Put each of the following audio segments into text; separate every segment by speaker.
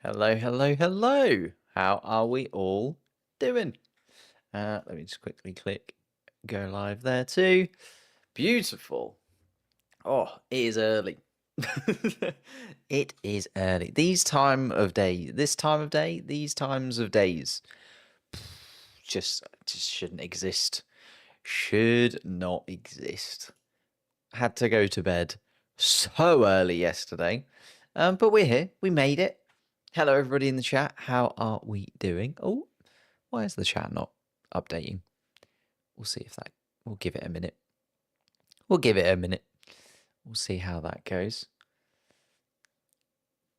Speaker 1: Hello, hello, hello. How are we all doing? Let me just quickly click go live there too. Beautiful. Oh, it is early. It is early. These time of day, this time of day, these times of days just shouldn't exist. Should not exist. Had to go to bed so early yesterday. But we're here. We made it. Hello, everybody in the chat. How are we doing? Oh, why is the chat not updating? We'll see if that. We'll give it a minute. We'll give it a minute. We'll see how that goes.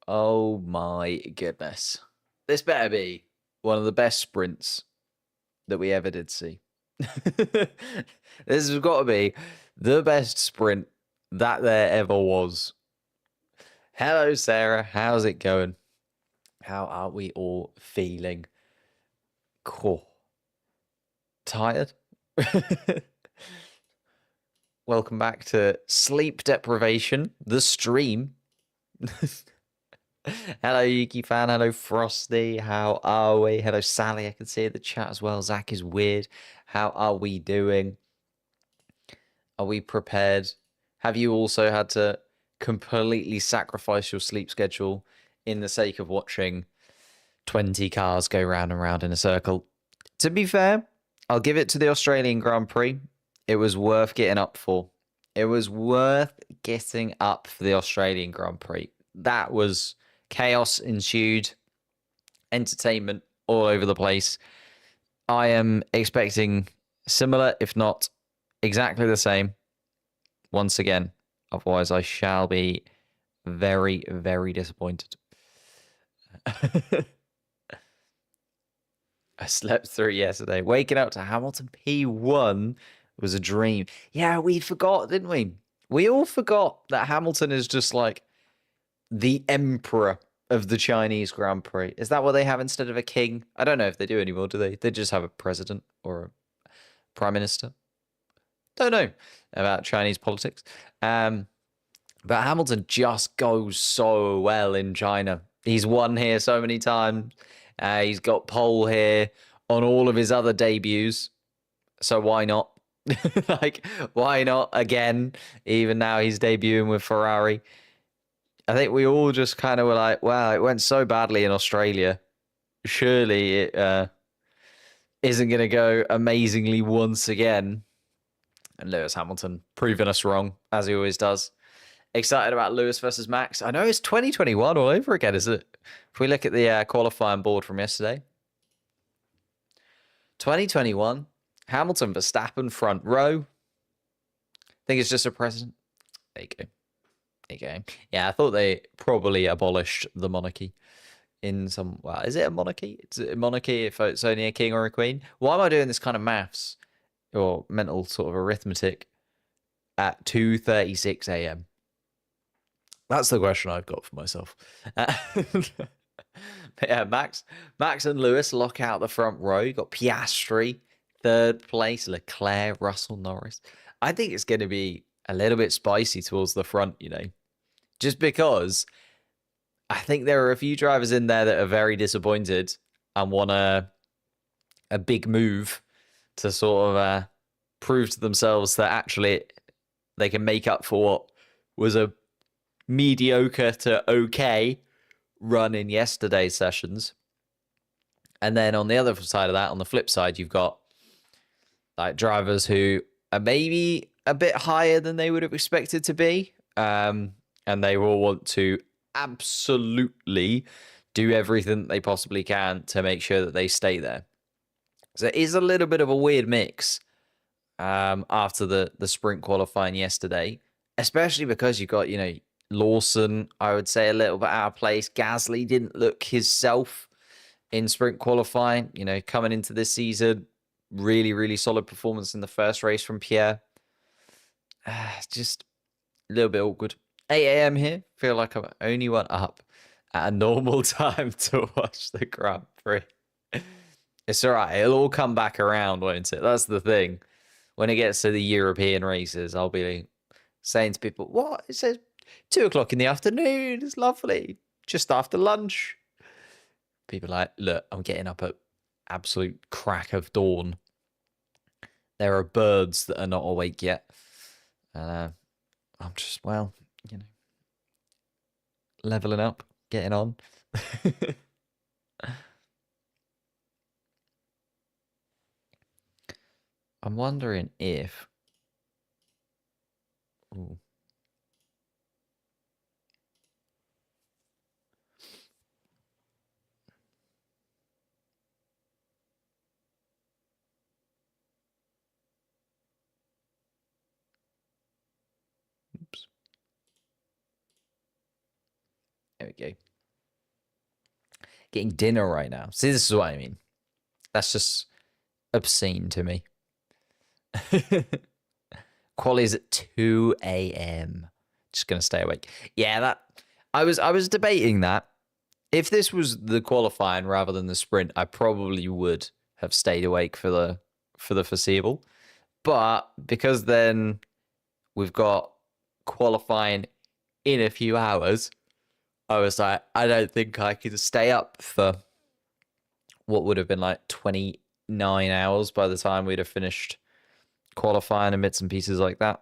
Speaker 1: Oh my goodness. This better be one of the best sprints that we ever did see. This has got to be the best sprint that there ever was. Hello, Sarah. How's it going? How are we all feeling? Cool. Tired? Welcome back to Sleep Deprivation, the stream. Hello, Yuki fan. Hello, Frosty. How are we? Hello, Sally. I can see the chat as well. Zach is weird. How are we doing? Are we prepared? Have you also had to completely sacrifice your sleep schedule in the sake of watching 20 cars go round and round in a circle? To be fair, I'll give it to the Australian Grand Prix. It was worth getting up for. It was worth getting up for the Australian Grand Prix. That was chaos ensued, entertainment all over the place. I am expecting similar, if not exactly the same, once again. Otherwise, I shall be very, very disappointed. I slept through yesterday. Waking up to Hamilton P1 was a dream. Yeah, we forgot, didn't we? We all forgot that Hamilton is just like the emperor of the Chinese Grand Prix. Is that what they have instead of a king? I don't know if they do anymore, do they? They just have a president or a prime minister. Don't know about Chinese politics. But Hamilton just goes so well in China. He's won here so many times. He's got pole here on all of his other debuts. So why not? Like, why not again? Even now he's debuting with Ferrari. I think we all just kind of were like, wow, it went so badly in Australia. Surely it isn't going to go amazingly once again. And Lewis Hamilton proving us wrong, as he always does. Excited about Lewis versus Max. I know it's 2021 all over again, is it? If we look at the qualifying board from yesterday. 2021, Hamilton, Verstappen, front row. I think it's just a precedent. There you go. There you go. Yeah, I thought they probably abolished the monarchy in some... Well, is it a monarchy? Is it a monarchy if it's only a king or a queen? Why am I doing this kind of maths or mental sort of arithmetic at 2:36 a.m.? That's the question I've got for myself. But yeah, Max and Lewis lock out the front row. You got Piastri, third place, Leclerc, Russell, Norris. I think it's going to be a little bit spicy towards the front, you know, just because I think there are a few drivers in there that are very disappointed and want a big move to sort of prove to themselves that actually they can make up for what was a mediocre to okay run in yesterday's sessions. And then on the other side of that, on the flip side, you've got like drivers who are maybe a bit higher than they would have expected to be. And they will want to absolutely do everything they possibly can to make sure that they stay there. So it is a little bit of a weird mix after the sprint qualifying yesterday, especially because you've got, you know, Lawson, I would say a little bit out of place. Gasly didn't look himself in sprint qualifying. You know, coming into this season, really, really solid performance in the first race from Pierre. Just a little bit awkward. 8 a.m. here. Feel like I'm only one up at a normal time to watch the Grand Prix. It's all right. It'll all come back around, won't it? That's the thing. When it gets to the European races, I'll be saying to people, what? It says 2 o'clock in the afternoon. It's lovely. Just after lunch. People are like, look, I'm getting up at absolute crack of dawn. There are birds that are not awake yet. I'm just, well, you know, leveling up, getting on. I'm wondering if... Ooh. Oops. There we go. Getting dinner right now. See, this is what I mean. That's just obscene to me. Quali's at 2 a.m. Just gonna stay awake. Yeah, that I was debating that. If this was the qualifying rather than the sprint, I probably would have stayed awake for the foreseeable. But because then we've got qualifying in a few hours, I was like, I don't think I could stay up for what would have been like 29 hours by the time we'd have finished qualifying and bits and pieces like that.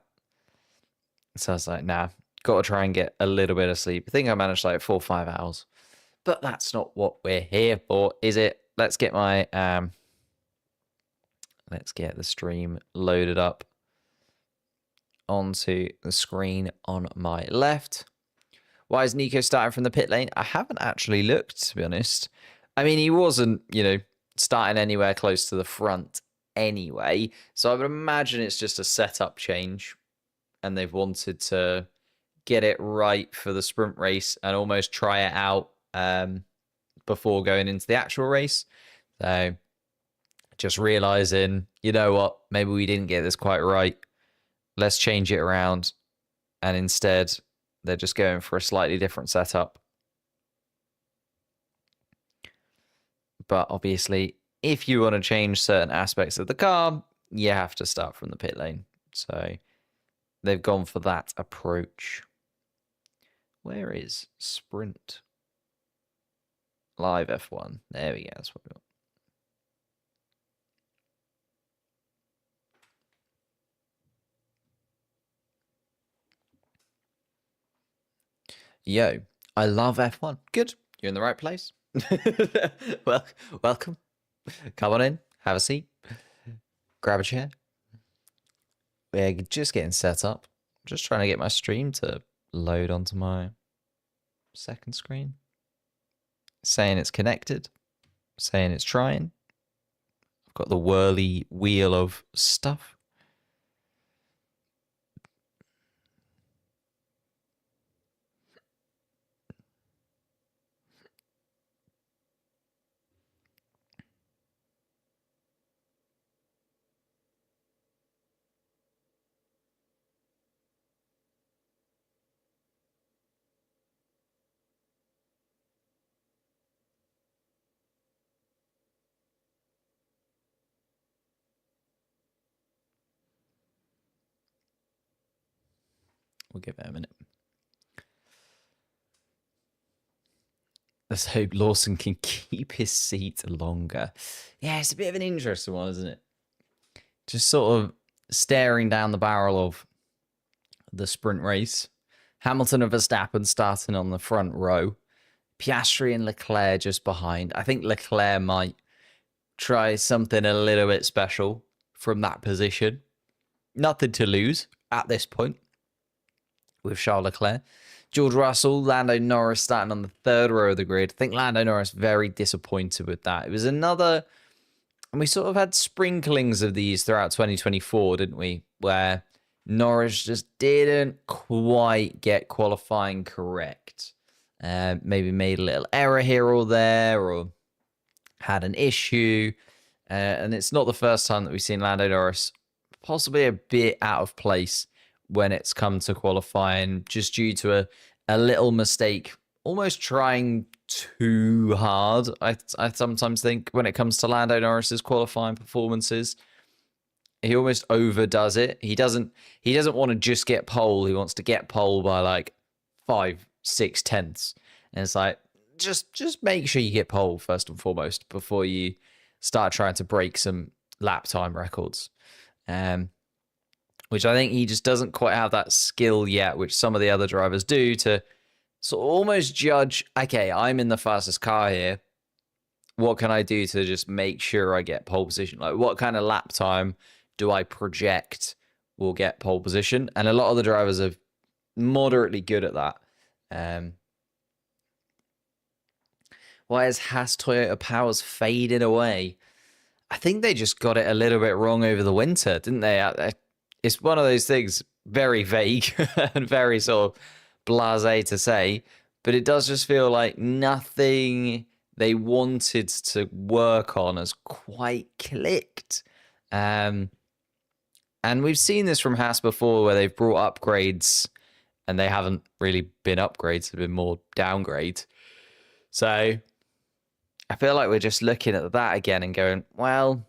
Speaker 1: So I was like, nah, got to try and get a little bit of sleep. I think I managed like 4 or 5 hours. But that's not what we're here for, is it? Let's get my let's get the stream loaded up onto the screen on my left. Why is Nico starting from the pit lane? I haven't actually looked, to be honest. I mean, he wasn't, you know, starting anywhere close to the front anyway. So I would imagine it's just a setup change. And they've wanted to get it right for the sprint race and almost try it out before going into the actual race. So just realizing, you know what, maybe we didn't get this quite right. Let's change it around. And instead, they're just going for a slightly different setup. But obviously, if you want to change certain aspects of the car, you have to start from the pit lane. So they've gone for that approach. Where is sprint? Live F1. There we go. That's what we want. Yo, I love F1. Good. You're in the right place. Well, welcome. Come on in. Have a seat. Grab a chair. We're just getting set up. Just trying to get my stream to load onto my second screen. Saying it's connected. Saying it's trying. I've got the whirly wheel of stuff. We'll give it a minute. Let's hope Lawson can keep his seat longer. Yeah, it's a bit of an interesting one, isn't it? Just sort of staring down the barrel of the sprint race. Hamilton and Verstappen starting on the front row. Piastri and Leclerc just behind. I think Leclerc might try something a little bit special from that position. Nothing to lose at this point with Charles Leclerc. George Russell, Lando Norris starting on the third row of the grid. I think Lando Norris very disappointed with that. It was another, and we sort of had sprinklings of these throughout 2024, didn't we? Where Norris just didn't quite get qualifying correct. Maybe made a little error here or there, or had an issue. And it's not the first time that we've seen Lando Norris possibly a bit out of place when it's come to qualifying, just due to a little mistake, almost trying too hard. I sometimes think when it comes to Lando Norris's qualifying performances, he almost overdoes it. He doesn't want to just get pole. He wants to get pole by like 5-6 tenths. And it's like, just make sure you get pole first and foremost before you start trying to break some lap time records. Which I think he just doesn't quite have that skill yet, which some of the other drivers do, to sort of almost judge, okay, I'm in the fastest car here. What can I do to just make sure I get pole position? Like, what kind of lap time do I project will get pole position? And a lot of the drivers are moderately good at that. Why is Haas Toyota Powers fading away? I think they just got it a little bit wrong over the winter, didn't they? It's one of those things, very vague and very sort of blasé to say, but it does just feel like nothing they wanted to work on has quite clicked. And we've seen this from Haas before, where they've brought upgrades and they haven't really been upgrades, they've been more downgrades. So I feel like we're just looking at that again and going, well,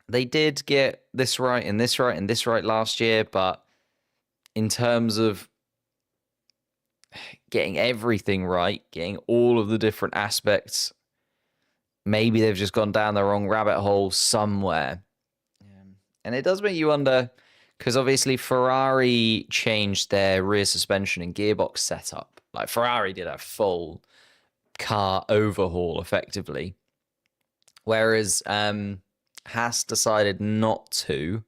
Speaker 1: they did get this right and this right and this right last year, but in terms of getting everything right, getting all of the different aspects, maybe they've just gone down the wrong rabbit hole somewhere. And it does make you wonder, because obviously Ferrari changed their rear suspension and gearbox setup. Like, Ferrari did a full car overhaul effectively, whereas Haas decided not to.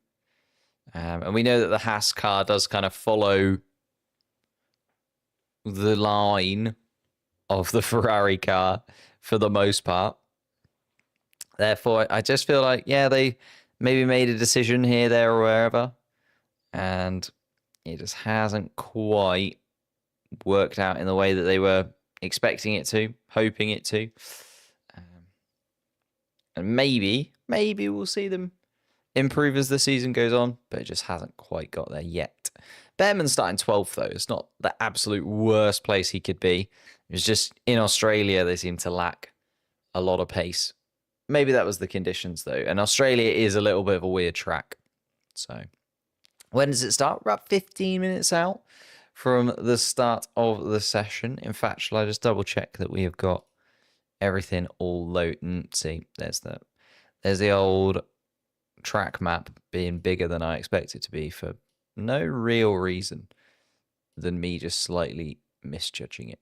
Speaker 1: And we know that the Haas car does kind of follow the line of the Ferrari car for the most part. Therefore, I just feel like, yeah, they maybe made a decision here, there, or wherever, and it just hasn't quite worked out in the way that they were expecting it to, hoping it to. And maybe we'll see them improve as the season goes on, but it just hasn't quite got there yet. Behrman's starting 12th, though. It's not the absolute worst place he could be. It was just in Australia, they seem to lack a lot of pace. Maybe that was the conditions, though. And Australia is a little bit of a weird track. So when does it start? We're about 15 minutes out from the start of the session. In fact, shall I just double check that we have got everything all loaded? See, there's the old track map being bigger than I expect it to be for no real reason than me just slightly misjudging it.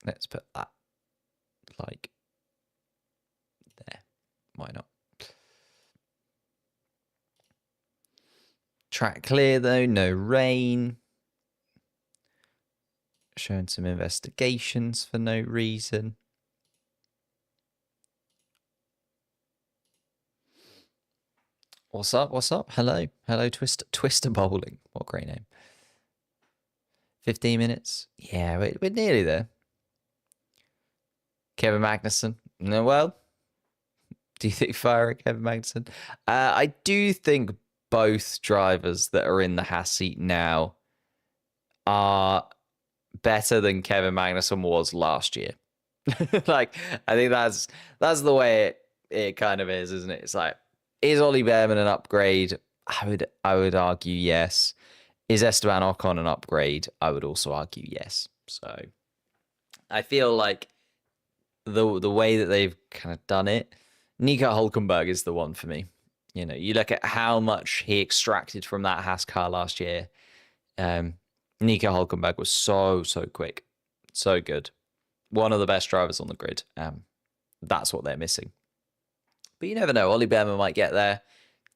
Speaker 1: Let's put that like there. Why not? Track clear though, no rain. Showing some investigations for no reason. What's up? What's up? Hello. Hello, Twister Bowling. What a great name. 15 minutes. Yeah, we're nearly there. Kevin Magnussen. No, well, do you think firing Kevin Magnussen? I do think both drivers that are in the Haas seat now are better than Kevin Magnussen was last year. Like, I think that's the way it kind of is, isn't it? It's like, is Ollie Behrman an upgrade? I would argue yes. Is Esteban Ocon an upgrade? I would also argue yes. So I feel like the way that they've kind of done it, Nico Hülkenberg is the one for me. You know, you look at how much he extracted from that Haas car last year. Nico Hülkenberg was so quick, so good. One of the best drivers on the grid. That's what they're missing. But you never know. Ollie Behrman might get there.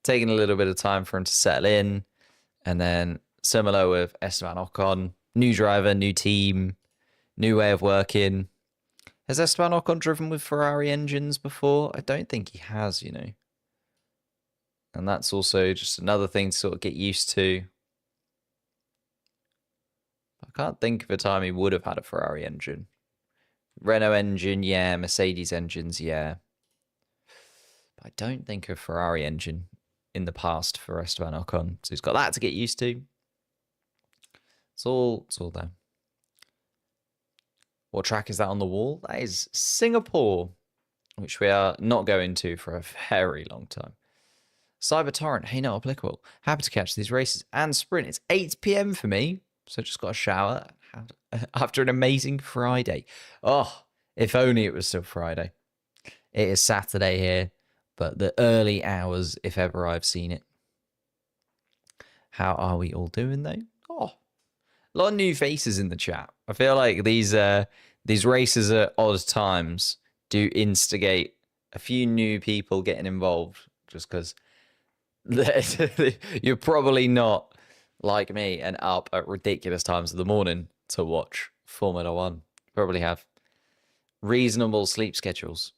Speaker 1: Taking a little bit of time for him to settle in. And then similar with Esteban Ocon. New driver, new team, new way of working. Has Esteban Ocon driven with Ferrari engines before? I don't think he has, you know. And that's also just another thing to sort of get used to. I can't think of a time he would have had a Ferrari engine. Renault engine, yeah. Mercedes engines, yeah. But I don't think of Ferrari engine in the past for Esteban Ocon. So he's got that to get used to. It's all there. What track is that on the wall? That is Singapore, which we are not going to for a very long time. Cyber Torrent, hey, not applicable. Happy to catch these races and sprint. It's 8 p.m. for me, so just got a shower. After an amazing Friday. Oh, if only it was still Friday. It is Saturday here, but the early hours, if ever I've seen it. How are we all doing, though? Oh, a lot of new faces in the chat. I feel like these races at odd times do instigate a few new people getting involved, just because you're probably not like me and up at ridiculous times of the morning to watch Formula One. Probably have reasonable sleep schedules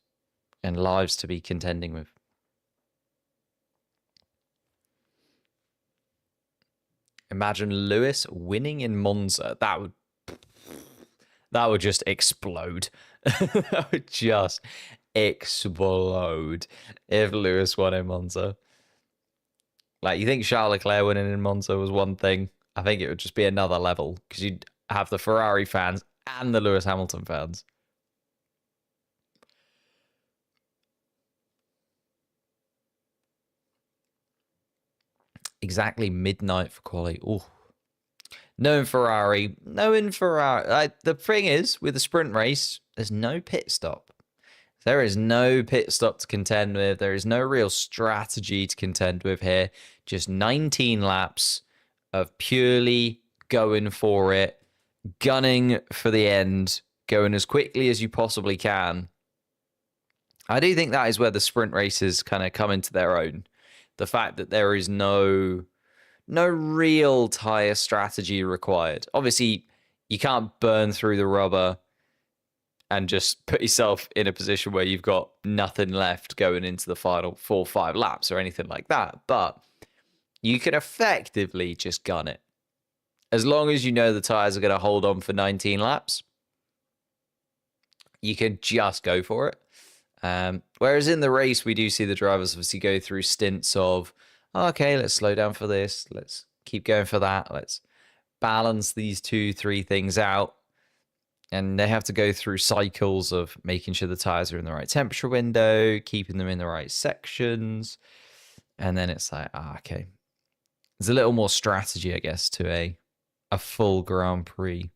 Speaker 1: and lives to be contending with. Imagine Lewis winning in Monza. That would just explode. That would just explode if Lewis won in Monza. Like, you think Charles Leclerc winning in Monza was one thing? I think it would just be another level, because you'd have the Ferrari fans and the Lewis Hamilton fans. Exactly midnight for quali. Oh, knowing Ferrari. The thing is, with the sprint race, there's no pit stop. There is no pit stop to contend with. There is no real strategy to contend with here. Just 19 laps of purely going for it, gunning for the end, going as quickly as you possibly can. I do think that is where the sprint races kind of come into their own. The fact that there is no real tyre strategy required. Obviously, you can't burn through the rubber and just put yourself in a position where you've got nothing left going into the final 4 or 5 laps or anything like that. But you can effectively just gun it. As long as you know the tyres are going to hold on for 19 laps, you can just go for it. Whereas in the race, we do see the drivers obviously go through stints of, okay, let's slow down for this. Let's keep going for that. Let's balance these 2-3 things out. And they have to go through cycles of making sure the tires are in the right temperature window, keeping them in the right sections. And then it's like, okay. There's a little more strategy, I guess, to a full Grand Prix.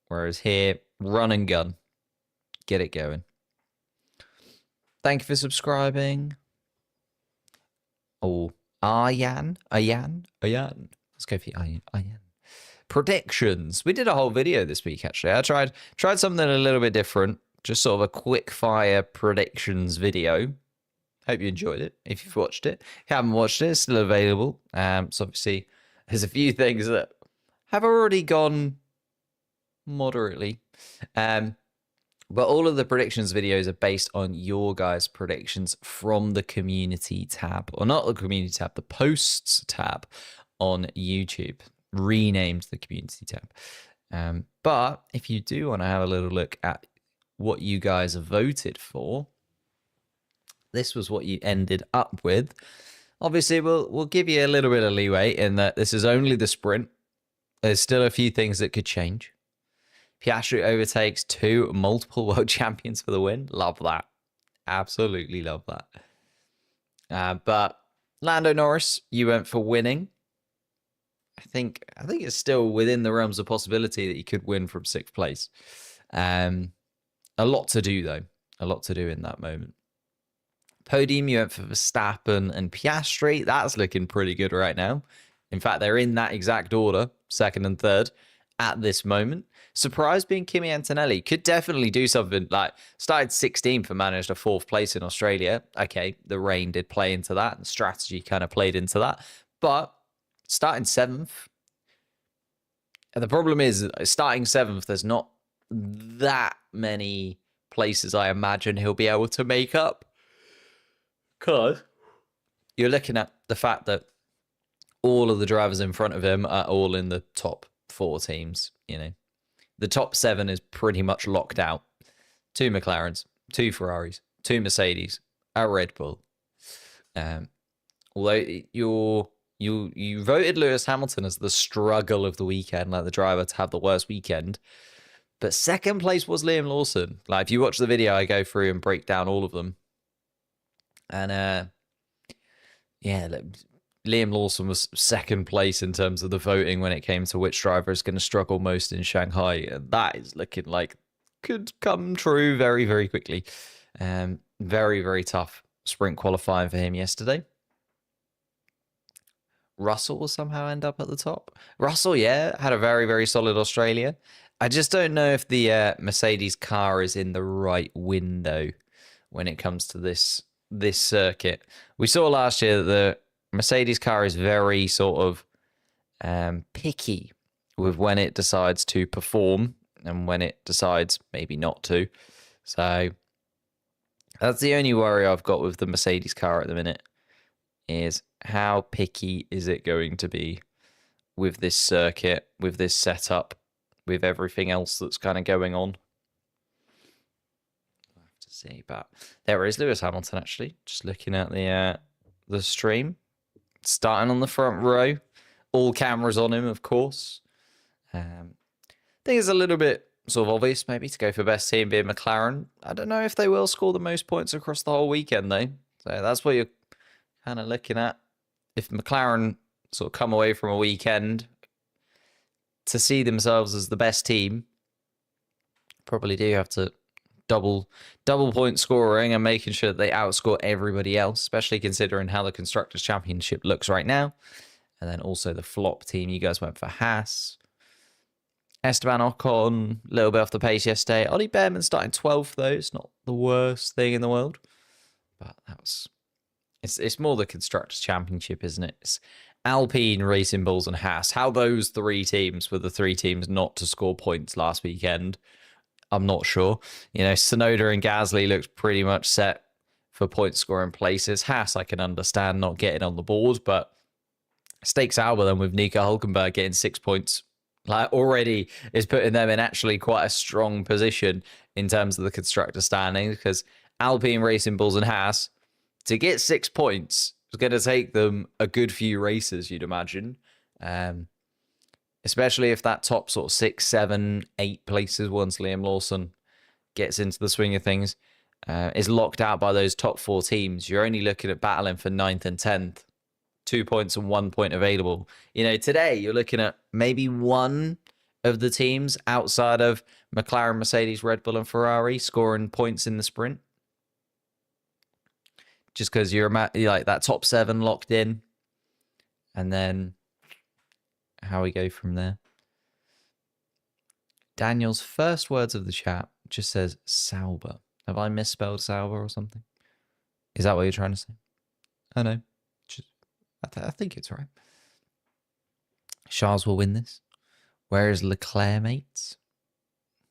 Speaker 1: Whereas here, run and gun. Get it going. Thank you for subscribing. Oh, Ayan. Let's go for Ayan. Predictions. We did a whole video this week, actually. I tried something a little bit different. Just sort of a quick fire predictions video. Hope you enjoyed it. If you've watched it. If you haven't watched it, it's still available. So obviously, there's a few things that have already gone moderately. But all of the predictions videos are based on your guys' predictions from the community tab. Or not the community tab, the posts tab on YouTube. Renamed the community tab. But if you do want to have a little look at what you guys voted for, this was what you ended up with. Obviously, we'll give you a little bit of leeway in that this is only the sprint. There's still a few things that could change. Piastri overtakes 2 multiple world champions for the win. Love that. Absolutely love that. But Lando Norris, you went for winning. I think it's still within the realms of possibility that he could win from 6th place. A lot to do, though. A lot to do in that moment. Podium, you went for Verstappen and Piastri. That's looking pretty good right now. In fact, they're in that exact order, 2nd and 3rd, at this moment. Surprise being Kimi Antonelli. Could definitely do something. Like, started 16th and managed a 4th place in Australia. Okay, the rain did play into that, and strategy kind of played into that. But starting 7th. And the problem is, starting 7th, there's not that many places I imagine he'll be able to make up. Because you're looking at the fact that all of the drivers in front of him are all in the top 4 teams. You know, the top 7 is pretty much locked out. 2 McLarens, 2 Ferraris, 2 Mercedes, a Red Bull. Although you voted Lewis Hamilton as the struggle of the weekend, like the driver to have the worst weekend. But 2nd place was Liam Lawson. Like, if you watch the video, I go through and break down all of them. And yeah, Liam Lawson was second place in terms of the voting when it came to which driver is going to struggle most in Shanghai. And that is looking like could come true very, very quickly. Very, very tough sprint qualifying for him yesterday. Russell will somehow end up at the top. Russell, yeah, had a very, very solid Australia. I just don't know if the Mercedes car is in the right window when it comes to this circuit. We saw last year that the Mercedes car is very sort of picky with when it decides to perform and when it decides maybe not to. So that's the only worry I've got with the Mercedes car at the minute, is how picky is it going to be with this circuit, with this setup, with everything else that's kind of going on. I'll have to see, but there is Lewis Hamilton actually, just looking at the stream, starting on the front row, all cameras on him, of course. I think it's a little bit sort of obvious maybe to go for best team being McLaren. I don't know if they will score the most points across the whole weekend though, so that's what you're kind of looking at. If McLaren sort of come away from a weekend to see themselves as the best team, probably do have to double point scoring and making sure that they outscore everybody else, especially considering how the Constructors' Championship looks right now. And then also the flop team, you guys went for Haas. Esteban Ocon, a little bit off the pace yesterday. Ollie Behrman starting 12th though. It's not the worst thing in the world. But that was... It's more the Constructors' Championship, isn't it? It's Alpine, Racing Bulls, and Haas. How those three teams were the three teams not to score points last weekend, I'm not sure. You know, Tsunoda and Gasly looked pretty much set for point scoring places. Haas, I can understand not getting on the board, but stakes Albert then with Nico Hulkenberg getting 6 points, like already is putting them in actually quite a strong position in terms of the constructor standings, because Alpine, Racing Bulls, and Haas, to get 6 points is going to take them a good few races, you'd imagine. Especially if that top sort of 6, 7, 8 places, once Liam Lawson gets into the swing of things, is locked out by those top 4 teams. You're only looking at battling for 9th and 10th. 2 points and 1 point available. You know, today you're looking at maybe one of the teams outside of McLaren, Mercedes, Red Bull, and Ferrari scoring points in the sprint. Just because you're like that top 7 locked in. And then how we go from there. Daniel's first words of the chat just says Sauber. Have I misspelled Sauber or something? Is that what you're trying to say? I know. I think it's right. Charles will win this. Where is Leclerc, mates?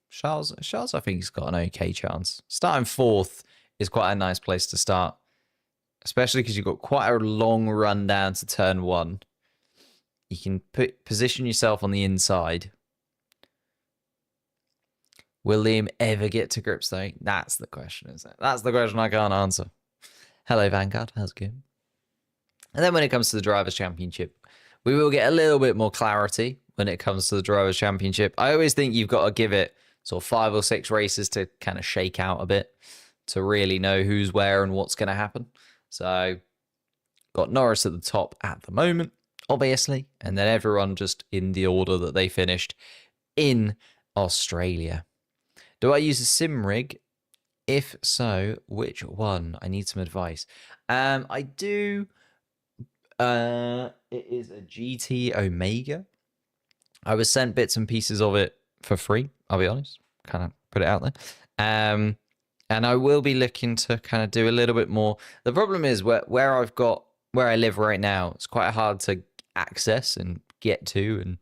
Speaker 1: Charles, I think he's got an okay chance. Starting 4th is quite a nice place to start, especially because you've got quite a long run down to turn 1. You can position yourself on the inside. Will Liam ever get to grips, though? That's the question, isn't it? That's the question I can't answer. Hello, Vanguard. How's it going? And then when it comes to the Drivers' Championship, we will get a little bit more clarity when it comes to the Drivers' Championship. I always think you've got to give it sort of 5 or 6 races to kind of shake out a bit, to really know who's where and what's going to happen. So, got Norris at the top at the moment, obviously, and then everyone just in the order that they finished in Australia. Do I use a sim rig? If so, which one? I need some advice. I do... it is a GT Omega. I was sent bits and pieces of it for free, I'll be honest. Kind of put it out there. And I will be looking to kind of do a little bit more. The problem is where I live right now, it's quite hard to access and get to and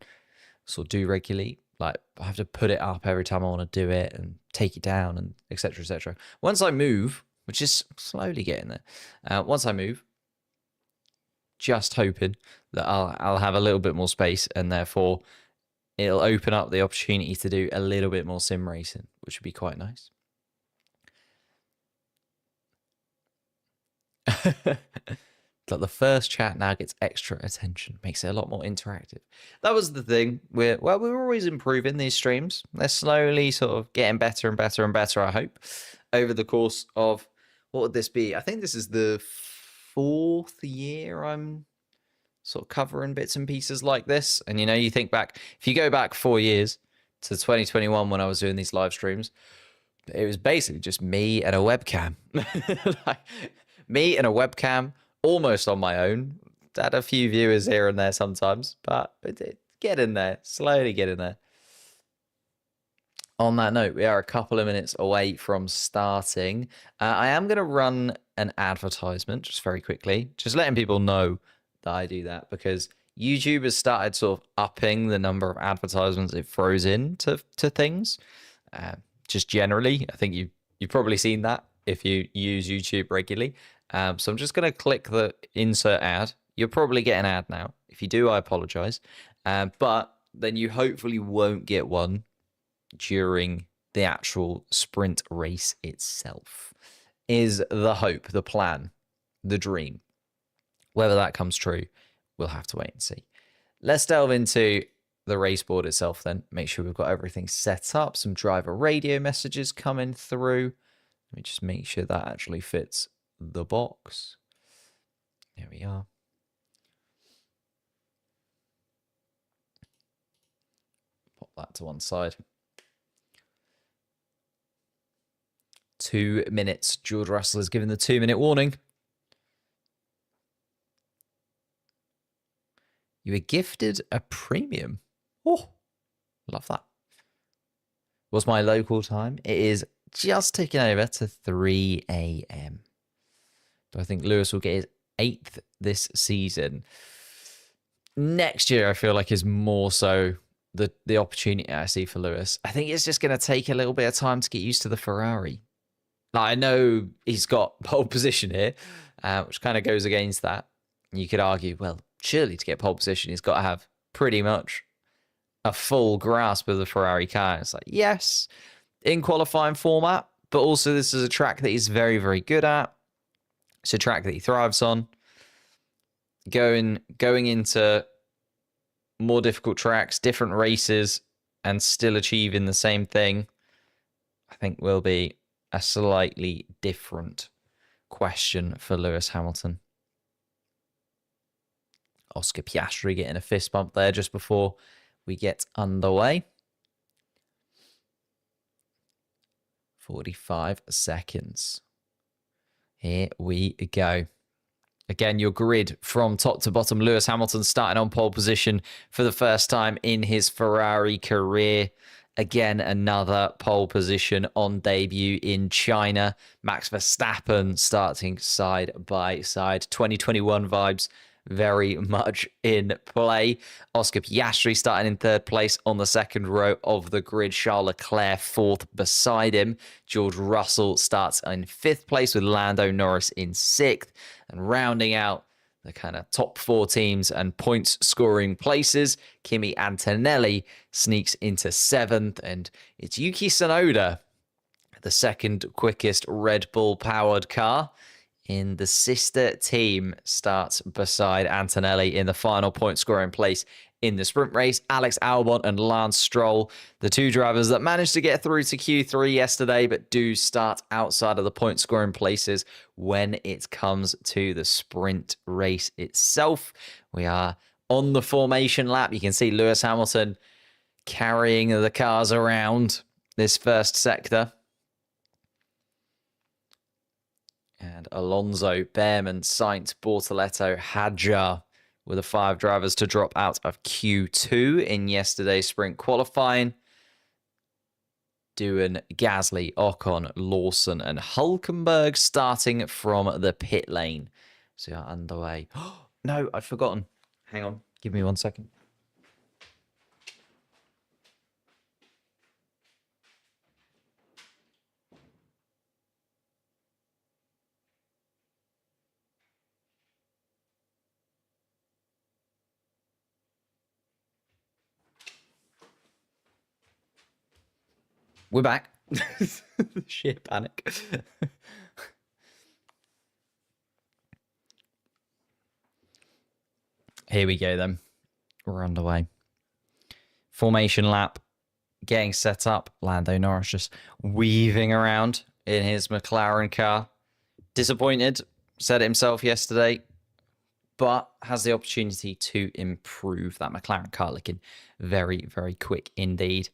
Speaker 1: sort of do regularly. Like, I have to put it up every time I want to do it and take it down and etc. etc. Once I move, which is slowly getting there, once I move, just hoping that I'll have a little bit more space, and therefore it'll open up the opportunity to do a little bit more sim racing, which would be quite nice. Like the first chat now gets extra attention, makes it a lot more interactive. That was the thing. We're always improving these streams. They're slowly sort of getting better and better and better, I hope, over the course of, what would this be? I think this is the 4th year I'm sort of covering bits and pieces like this. And, you know, you think back, if you go back 4 years to 2021 when I was doing these live streams, it was basically just me and a webcam. Like, me and a webcam, almost on my own. Had a few viewers here and there sometimes, but get in there, slowly get in there. On that note, we are a couple of minutes away from starting. I am going to run an advertisement just very quickly, just letting people know that I do that, because YouTube has started sort of upping the number of advertisements it throws in to things. Just generally, I think you've probably seen that if you use YouTube regularly. So I'm just going to click the insert ad. You'll probably get an ad now. If you do, I apologize. But then you hopefully won't get one during the actual sprint race itself, is the hope, the plan, the dream. Whether that comes true, we'll have to wait and see. Let's delve into the race board itself then. Make sure we've got everything set up. Some driver radio messages coming through. Let me just make sure that actually fits the box. There we are. Pop that to one side. 2 minutes. George Russell has given the 2-minute warning. You were gifted a premium. Oh, love that. What's my local time? It is just ticking over to 3 a.m. Do I think Lewis will get his 8th this season? Next year, I feel like, is more so the opportunity I see for Lewis. I think it's just going to take a little bit of time to get used to the Ferrari. Like, I know he's got pole position here, which kind of goes against that. You could argue, well, surely to get pole position, he's got to have pretty much a full grasp of the Ferrari car. It's like, yes, in qualifying format, but also this is a track that he's very, very good at. It's a track that he thrives on. Going into more difficult tracks, different races, and still achieving the same thing, I think will be a slightly different question for Lewis Hamilton. Oscar Piastri getting a fist bump there just before we get underway. 45 seconds. Here we go. Again, your grid from top to bottom. Lewis Hamilton starting on pole position for the first time in his Ferrari career. Again, another pole position on debut in China. Max Verstappen starting side by side. 2021 vibes very much in play. Oscar Piastri starting in 3rd place on the 2nd row of the grid. Charles Leclerc 4th beside him. George Russell starts in 5th place with Lando Norris in 6th. And rounding out the kind of top 4 teams and points scoring places, Kimi Antonelli sneaks into 7th. And it's Yuki Tsunoda, the 2nd quickest Red Bull powered car in the sister team, starts beside Antonelli in the final point scoring place in the sprint race. Alex Albon and Lance Stroll, the 2 drivers that managed to get through to Q3 yesterday, but do start outside of the point scoring places when it comes to the sprint race itself. We are on the formation lap. You can see Lewis Hamilton carrying the cars around this first sector. And Alonso, Behrman, Sainz, Bortoletto, Hadjar were the 5 drivers to drop out of Q2 in yesterday's sprint qualifying. Doohan, Gasly, Ocon, Lawson, and Hulkenberg starting from the pit lane. So we are underway. No, I'd forgotten. Hang on. Give me 1 second. We're back. Sheer panic. Here we go then. We're underway. Formation lap. Getting set up. Lando Norris just weaving around in his McLaren car. Disappointed. Said it himself yesterday. but has the opportunity to improve. That McLaren car looking very, very quick indeed.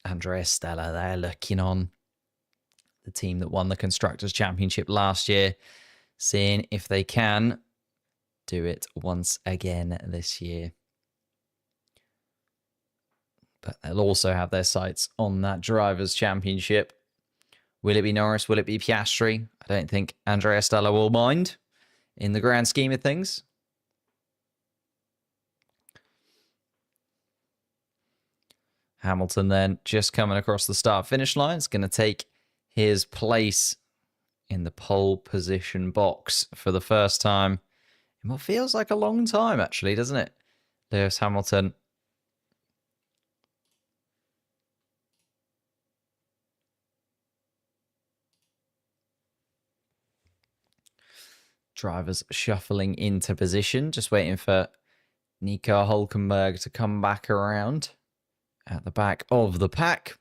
Speaker 1: Andrea Stella there looking on, the team that won the Constructors' Championship last year, seeing if they can do it once again this year. But they'll also have their sights on that Drivers' Championship. Will it be Norris? Will it be Piastri? I don't think Andrea Stella will mind in the grand scheme of things. Hamilton then just coming across the start-finish line. It's going to take his place in the pole position box for the first time in what feels like a long time, actually, doesn't it? Lewis Hamilton. Drivers shuffling into position, just waiting for Nico Hülkenberg to come back around at the back of the pack.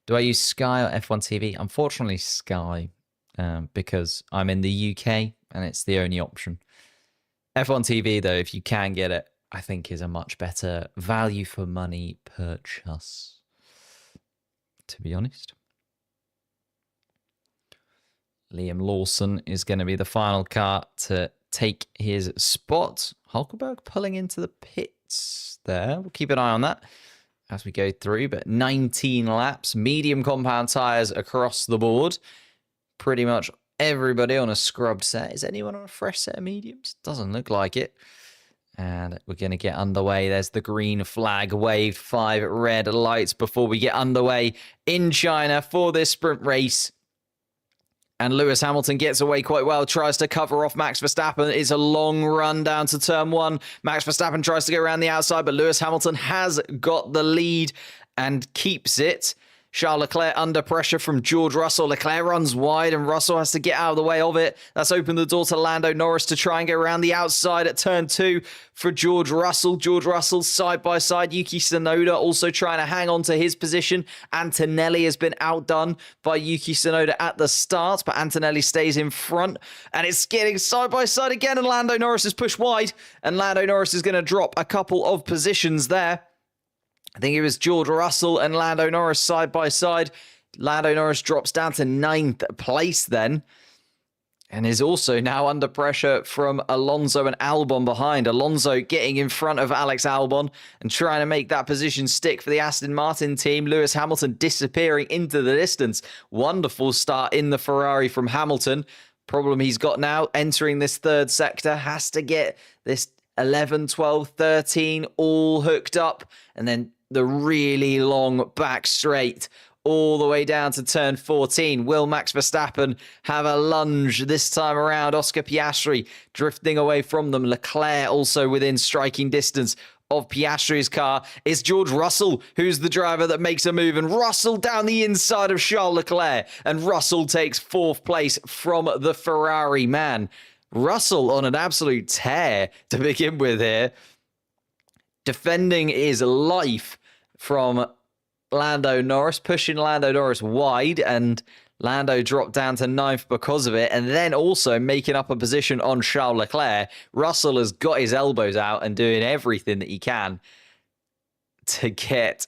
Speaker 1: Do I use Sky or F1 TV? Unfortunately, Sky, because I'm in the UK and it's the only option. F1 TV, though, if you can get it, I think is a much better value for money purchase, to be honest. Liam Lawson is going to be the final car to take his spot. Hülkenberg pulling into the pits there. We'll keep an eye on that as we go through. But 19 laps, medium compound tyres across the board. Pretty much everybody on a scrubbed set. Is anyone on a fresh set of mediums? Doesn't look like it. And we're going to get underway. There's the green flag waved, 5 red lights before we get underway in China for this sprint race. And Lewis Hamilton gets away quite well, tries to cover off Max Verstappen. It's a long run down to turn 1. Max Verstappen tries to go around the outside, but Lewis Hamilton has got the lead and keeps it. Charles Leclerc under pressure from George Russell. Leclerc runs wide and Russell has to get out of the way of it. That's opened the door to Lando Norris to try and go around the outside at turn 2 for George Russell. George Russell side by side. Yuki Tsunoda also trying to hang on to his position. Antonelli has been outdone by Yuki Tsunoda at the start, but Antonelli stays in front and it's getting side by side again, and Lando Norris is pushed wide and Lando Norris is going to drop a couple of positions there. I think it was George Russell and Lando Norris side by side. Lando Norris drops down to 9th place then, and is also now under pressure from Alonso and Albon behind. Alonso getting in front of Alex Albon and trying to make that position stick for the Aston Martin team. Lewis Hamilton disappearing into the distance. Wonderful start in the Ferrari from Hamilton. Problem he's got now, entering this third sector, has to get this 11, 12, 13 all hooked up, and then the really long back straight all the way down to turn 14. Will Max Verstappen have a lunge this time around? Oscar Piastri drifting away from them. Leclerc also within striking distance of Piastri's car. It's George Russell who's the driver that makes a move, and Russell down the inside of Charles Leclerc, and Russell takes 4th place from the Ferrari. Man, Russell on an absolute tear to begin with here, defending his life from Lando Norris, pushing Lando Norris wide, and Lando dropped down to 9th because of it, and then also making up a position on Charles Leclerc. Russell has got his elbows out and doing everything that he can to get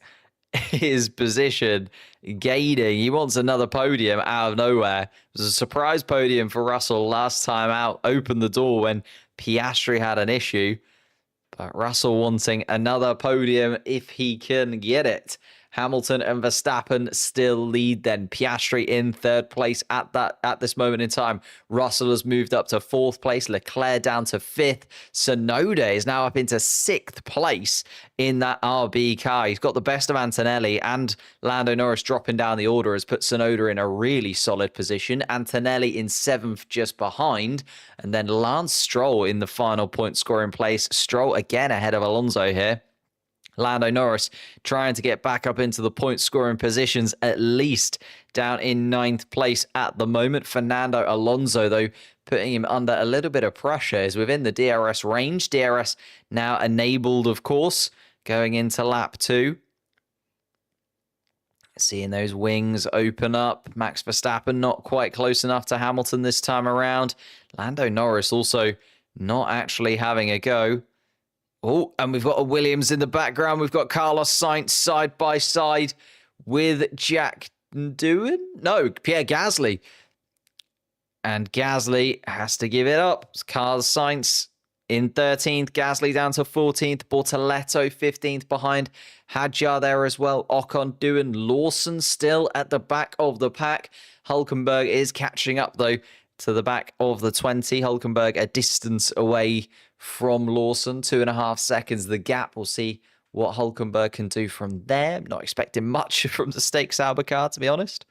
Speaker 1: his position gaining. He wants another podium out of nowhere. It was a surprise podium for Russell last time out, opened the door when Piastri had an issue. But Russell wanting another podium if he can get it. Hamilton and Verstappen still lead then. Piastri in 3rd place at this moment in time. Russell has moved up to 4th place. Leclerc down to 5th. Tsunoda is now up into 6th place in that RB car. He's got the best of Antonelli, and Lando Norris dropping down the order has put Tsunoda in a really solid position. Antonelli in 7th just behind. And then Lance Stroll in the final point scoring place. Stroll again ahead of Alonso here. Lando Norris trying to get back up into the point-scoring positions, at least down in 9th place at the moment. Fernando Alonso, though, putting him under a little bit of pressure, is within the DRS range. DRS now enabled, of course, going into lap 2. Seeing those wings open up. Max Verstappen not quite close enough to Hamilton this time around. Lando Norris also not actually having a go. Oh, and we've got a Williams in the background. We've got Carlos Sainz side by side with Jack Doohan? No, Pierre Gasly. And Gasly has to give it up. It's Carlos Sainz in 13th, Gasly down to 14th, Bortoleto 15th behind Hadjar there as well. Ocon, Doohan, Lawson still at the back of the pack. Hulkenberg is catching up though to the back of the 20. Hulkenberg a distance away from Lawson, 2.5 seconds the gap. We'll see what Hulkenberg can do from there. Not expecting much from the Stake Sauber car, to be honest.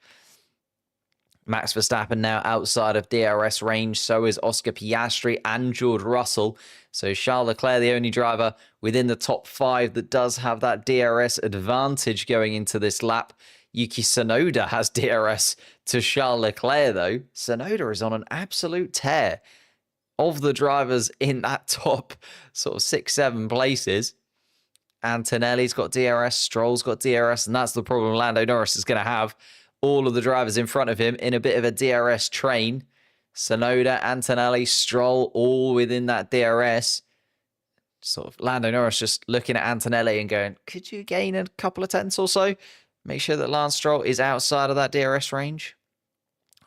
Speaker 1: Max Verstappen now outside of DRS range. So is Oscar Piastri and George Russell. So Charles Leclerc, the only driver within the top 5 that does have that DRS advantage going into this lap. Yuki Tsunoda has DRS to Charles Leclerc, though. Tsunoda is on an absolute tear. Of the drivers in that top sort of 6-7 places, Antonelli's got DRS, Stroll's got DRS, and that's the problem Lando Norris is going to have. All of the drivers in front of him in a bit of a DRS train. Tsunoda, Antonelli, Stroll, all within that DRS. Sort of Lando Norris just looking at Antonelli and going, could you gain a couple of tenths or so? Make sure that Lance Stroll is outside of that DRS range.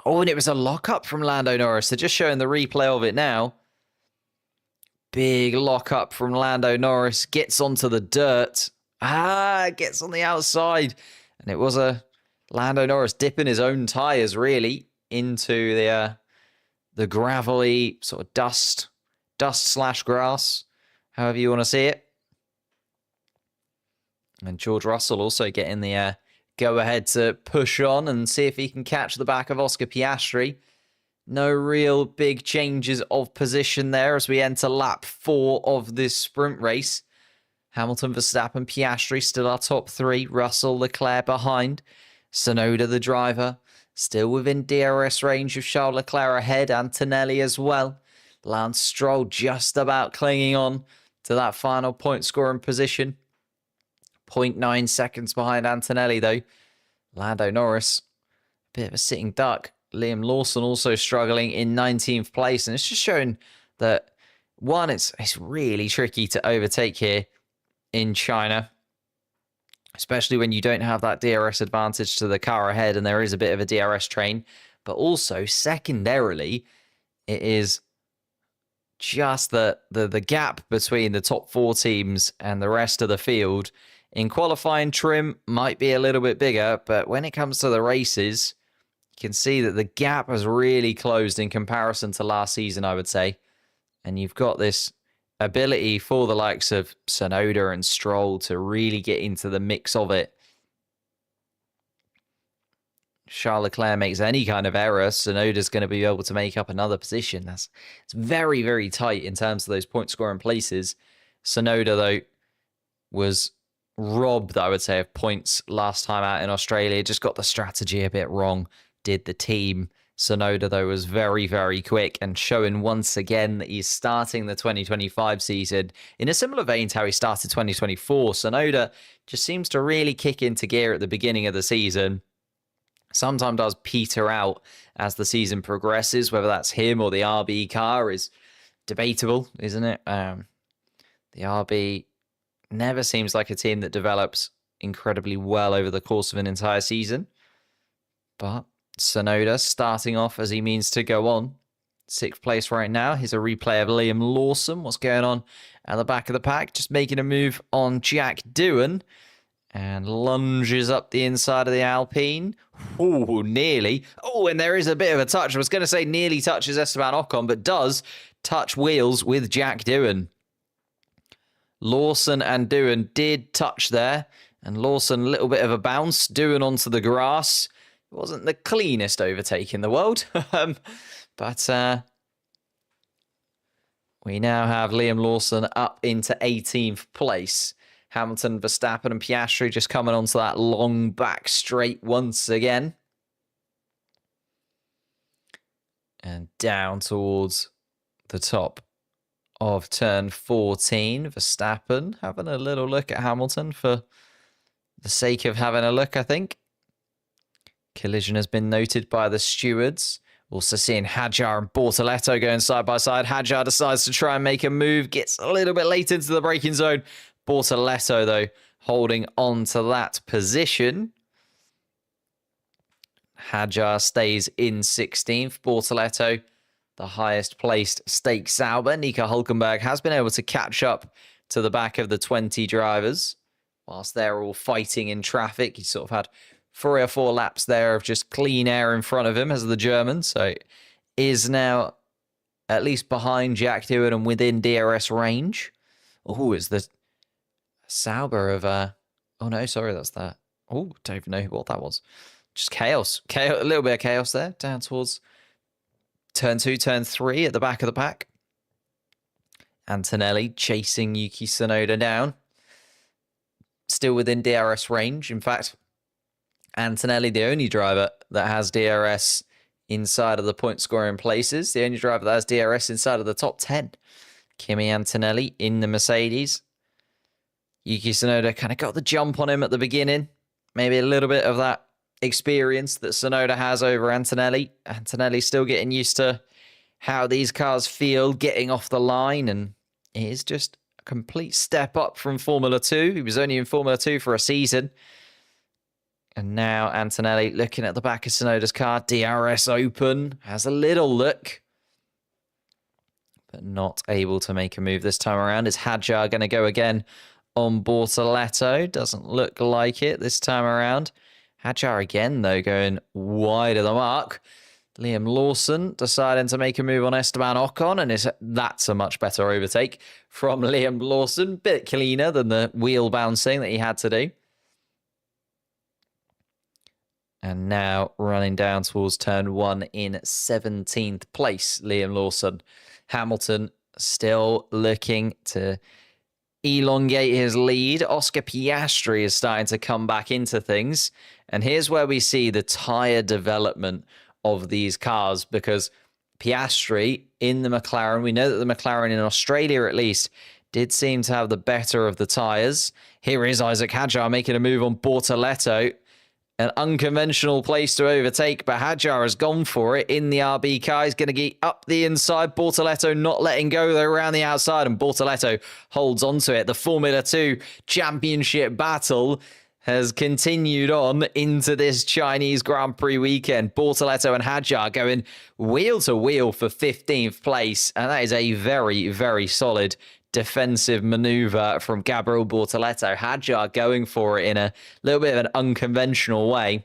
Speaker 1: Oh, and it was a lock-up from Lando Norris. They're just showing the replay of it now. Big lock-up from Lando Norris. Gets onto the dirt. Gets on the outside. And it was a Lando Norris dipping his own tyres, really, into the gravelly sort of dust/grass, however you want to see it. And George Russell also getting the go-ahead to push on and see if he can catch the back of Oscar Piastri. No real big changes of position there as we enter lap 4 of this sprint race. Hamilton, Verstappen, Piastri still our top 3. Russell, Leclerc behind. Tsunoda, the driver, still within DRS range of Charles Leclerc ahead. Antonelli as well. Lance Stroll just about clinging on to that final point scoring position. 0.9 seconds behind Antonelli, though. Lando Norris, a bit of a sitting duck. Liam Lawson also struggling in 19th place. And it's just showing that, one, it's really tricky to overtake here in China, especially when you don't have that DRS advantage to the car ahead and there is a bit of a DRS train. But also, secondarily, it is just the gap between the top 4 teams and the rest of the field. In qualifying, trim might be a little bit bigger, but when it comes to the races, you can see that the gap has really closed in comparison to last season, I would say. And you've got this ability for the likes of Tsunoda and Stroll to really get into the mix of it. Charles Leclerc makes any kind of error, Tsunoda's going to be able to make up another position. It's very, very tight in terms of those point scoring places. Tsunoda, though, was robbed, I would say, of points last time out in Australia. Just got the strategy a bit wrong, did the team. Tsunoda, though, was very, very quick and showing once again that he's starting the 2025 season in a similar vein to how he started 2024. Tsunoda just seems to really kick into gear at the beginning of the season. Sometimes does peter out as the season progresses. Whether that's him or the RB car is debatable, isn't it? The RB never seems like a team that develops incredibly well over the course of an entire season. But Tsunoda starting off as he means to go on. 6th place right now. Here's a replay of Liam Lawson. What's going on at the back of the pack? Just making a move on Jack Doohan. And lunges up the inside of the Alpine. Oh, nearly. Oh, and there is a bit of a touch. I was going to say nearly touches Esteban Ocon, but does touch wheels with Jack Doohan. Lawson and Doohan did touch there. And Lawson, a little bit of a bounce. Doohan onto the grass. It wasn't the cleanest overtake in the world. But we now have Liam Lawson up into 18th place. Hamilton, Verstappen and Piastri just coming onto that long back straight once again. And down towards the top of turn 14. Verstappen having a little look at Hamilton for the sake of having a look, I think. Collision has been noted by the stewards. Also seeing Hadjar and Bortoletto going side by side. Hadjar decides to try and make a move. Gets a little bit late into the braking zone. Bortoletto, though, holding on to that position. Hadjar stays in 16th. Bortoletto, the highest placed stake Sauber. Nico Hulkenberg has been able to catch up to the back of the 20 drivers. Whilst they're all fighting in traffic, he sort of had 3 or 4 laps there of just clean air in front of him as the German. So is now at least behind Jack Hewitt and within DRS range. Oh, is the Sauber of... oh, no, sorry, that's that. Oh, don't even know what that was. Just chaos. A little bit of chaos there. Down towards turn 2, turn 3 at the back of the pack. Antonelli chasing Yuki Tsunoda down. Still within DRS range. In fact, Antonelli, the only driver that has DRS inside of the point scoring places. The only driver that has DRS inside of the top 10. Kimi Antonelli in the Mercedes. Yuki Tsunoda kind of got the jump on him at the beginning. Maybe a little bit of that experience that Tsunoda has over Antonelli. Antonelli still getting used to how these cars feel getting off the line, and it is just a complete step up from Formula 2. He was only in Formula 2 for a season. And now Antonelli looking at the back of Tsunoda's car. DRS open. Has a little look. But not able to make a move this time around. Is Hadjar going to go again on Bortoletto? Doesn't look like it this time around. Hadjar again, though, going wide of the mark. Liam Lawson deciding to make a move on Esteban Ocon, and that's a much better overtake from Liam Lawson. Bit cleaner than the wheel bouncing that he had to do. And now running down towards turn 1 in 17th place, Liam Lawson. Hamilton still looking to elongate his lead. Oscar Piastri is starting to come back into things. And here's where we see the tyre development of these cars, because Piastri in the McLaren, we know that the McLaren in Australia at least did seem to have the better of the tyres. Here is Isaac Hadjar making a move on Bortoletto. An unconventional place to overtake, but Hadjar has gone for it in the RB car. He's going to get up the inside. Bortoletto not letting go, though, around the outside, and Bortoletto holds onto it. The Formula 2 championship battle has continued on into this Chinese Grand Prix weekend. Bortoletto and Hadjar going wheel to wheel for 15th place, and that is a very, very solid defensive maneuver from Gabriel Bortoletto. Hadjar going for it in a little bit of an unconventional way.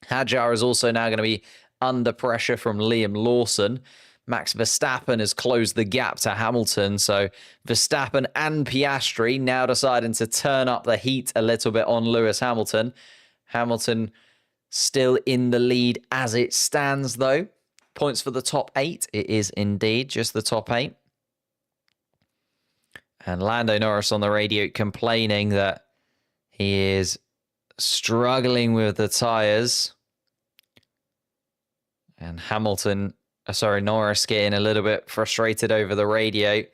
Speaker 1: Hadjar is also now going to be under pressure from Liam Lawson. Max Verstappen has closed the gap to Hamilton, so Verstappen and Piastri now deciding to turn up the heat a little bit on Lewis Hamilton. Hamilton still in the lead as it stands, though. Points for the top 8. It is indeed just the top 8. And Lando Norris on the radio complaining that he is struggling with the tyres. And Norris getting a little bit frustrated over the radio.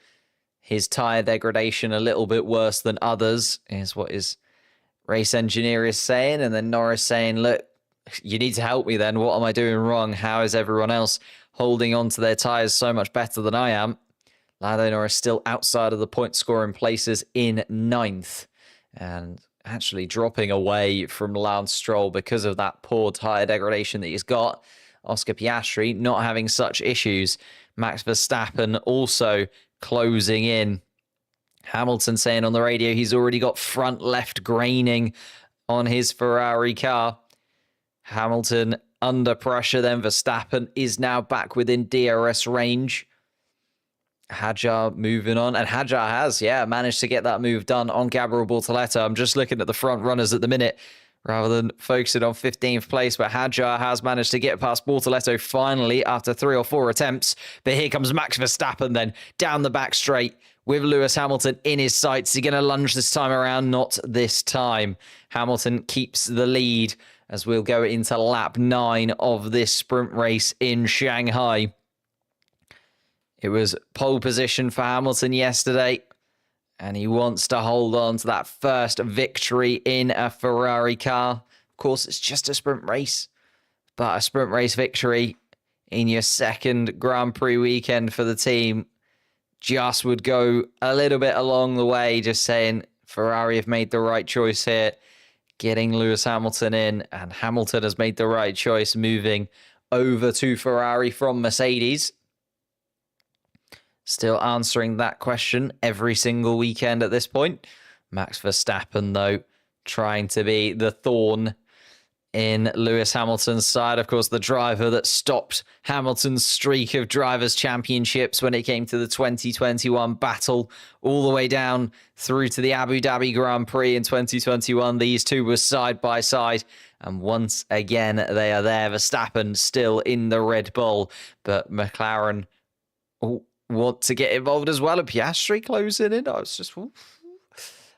Speaker 1: His tyre degradation a little bit worse than others is what his race engineer is saying. And then Norris saying, look, you need to help me then. What am I doing wrong? How is everyone else holding on to their tyres so much better than I am? Lando Norris still outside of the point scoring places in 9th, and actually dropping away from Lance Stroll because of that poor tyre degradation that he's got. Oscar Piastri not having such issues. Max Verstappen also closing in. Hamilton saying on the radio he's already got front left graining on his Ferrari car. Hamilton under pressure then. Verstappen is now back within DRS range. Hadjar moving on, and Hadjar has, managed to get that move done on Gabriel Bortoletto. I'm just looking at the front runners at the minute rather than focusing on 15th place, but Hadjar has managed to get past Bortoletto finally after 3 or 4 attempts. But here comes Max Verstappen then down the back straight with Lewis Hamilton in his sights. Is he going to lunge this time around? Not this time. Hamilton keeps the lead as we'll go into lap 9 of this sprint race in Shanghai. It was pole position for Hamilton yesterday, and he wants to hold on to that first victory in a Ferrari car. Of course, it's just a sprint race. But a sprint race victory in your second Grand Prix weekend for the team just would go a little bit along the way, just saying Ferrari have made the right choice here, getting Lewis Hamilton in, and Hamilton has made the right choice moving over to Ferrari from Mercedes. Still answering that question every single weekend at this point. Max Verstappen, though, trying to be the thorn in Lewis Hamilton's side. Of course, the driver that stopped Hamilton's streak of drivers' championships when it came to the 2021 battle, all the way down through to the Abu Dhabi Grand Prix in 2021. These two were side by side. And once again, they are there. Verstappen still in the Red Bull, but McLaren want to get involved as well. And Piastri closing in. I was just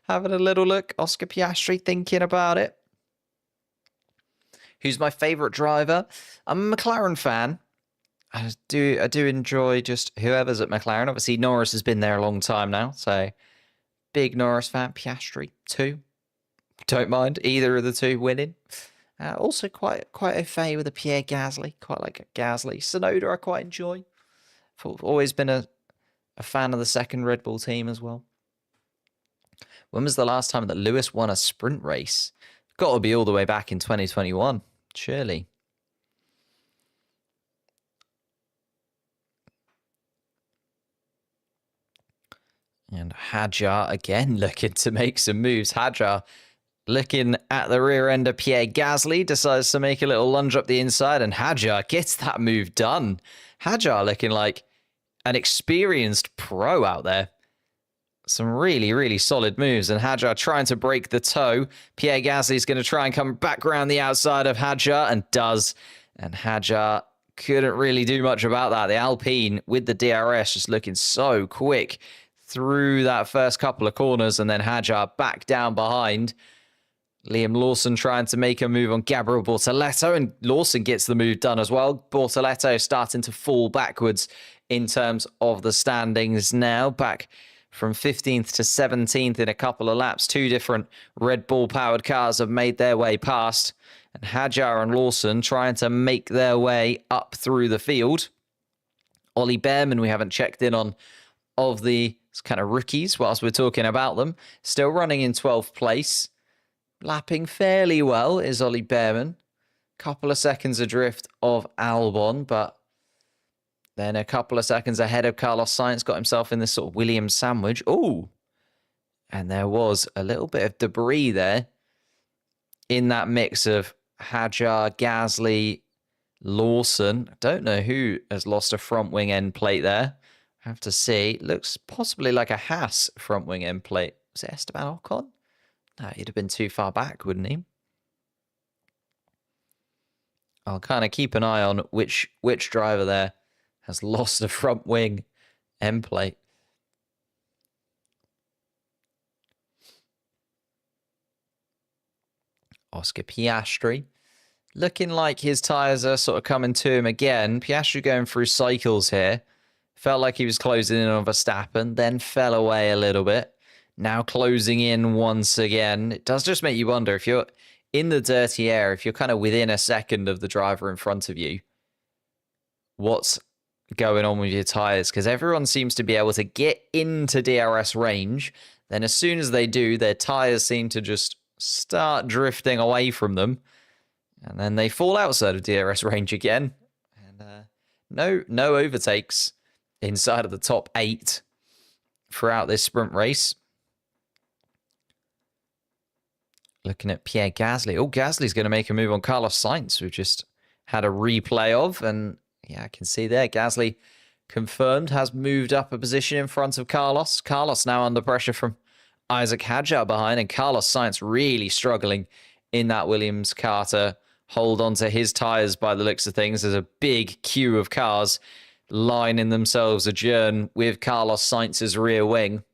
Speaker 1: having a little look. Oscar Piastri thinking about it. Who's my favourite driver? I'm a McLaren fan. I do enjoy just whoever's at McLaren. Obviously, Norris has been there a long time now, so big Norris fan. Piastri, too. Don't mind either of the two winning. Also quite au fait with a Pierre Gasly. Quite like a Gasly. Tsunoda I quite enjoy. I've always been a fan of the second Red Bull team as well. When was the last time that Lewis won a sprint race? Got to be all the way back in 2021. Surely. And Hadjar again looking to make some moves. Hadjar looking at the rear end of Pierre Gasly, decides to make a little lunge up the inside, and Hadjar gets that move done. Hadjar looking like an experienced pro out there. Some really, really solid moves. And Hadjar trying to break the toe. Pierre Gasly is going to try and come back around the outside of Hadjar, and does. And Hadjar couldn't really do much about that. The Alpine with the DRS just looking so quick through that first couple of corners. And then Hadjar back down behind. Liam Lawson trying to make a move on Gabriel Bortoleto. And Lawson gets the move done as well. Bortoleto starting to fall backwards in terms of the standings now. Back from 15th to 17th in a couple of laps. Two different Red Bull-powered cars have made their way past. And Hadjar and Lawson trying to make their way up through the field. Ollie Behrman, we haven't checked in on, of the kind of rookies whilst we're talking about them. Still running in 12th place. Lapping fairly well is Ollie Behrman. Couple of seconds adrift of Albon, but then a couple of seconds ahead of Carlos Sainz, got himself in this sort of Williams sandwich. Oh, and there was a little bit of debris there in that mix of Hadjar, Gasly, Lawson. I don't know who has lost a front wing end plate there. I have to see. Looks possibly like a Haas front wing end plate. Was it Esteban Ocon? No, he'd have been too far back, wouldn't he? I'll kind of keep an eye on which driver there has lost a front wing end plate. Oscar Piastri. Looking like his tyres are sort of coming to him again. Piastri going through cycles here. Felt like he was closing in on Verstappen, then fell away a little bit. Now closing in once again. It does just make you wonder, if you're in the dirty air, if you're kind of within a second of the driver in front of you, what's going on with your tyres? Because everyone seems to be able to get into DRS range. Then as soon as they do, their tyres seem to just start drifting away from them. And then they fall outside of DRS range again. And no overtakes inside of the top 8 throughout this sprint race. Looking at Pierre Gasly. Oh, Gasly's going to make a move on Carlos Sainz, we've just had a replay of. And yeah, I can see there, Gasly confirmed has moved up a position in front of Carlos. Carlos now under pressure from Isaac Hadjar behind, and Carlos Sainz really struggling in that Williams car to hold on to his tyres by the looks of things. There's a big queue of cars lining themselves adjourn with Carlos Sainz's rear wing.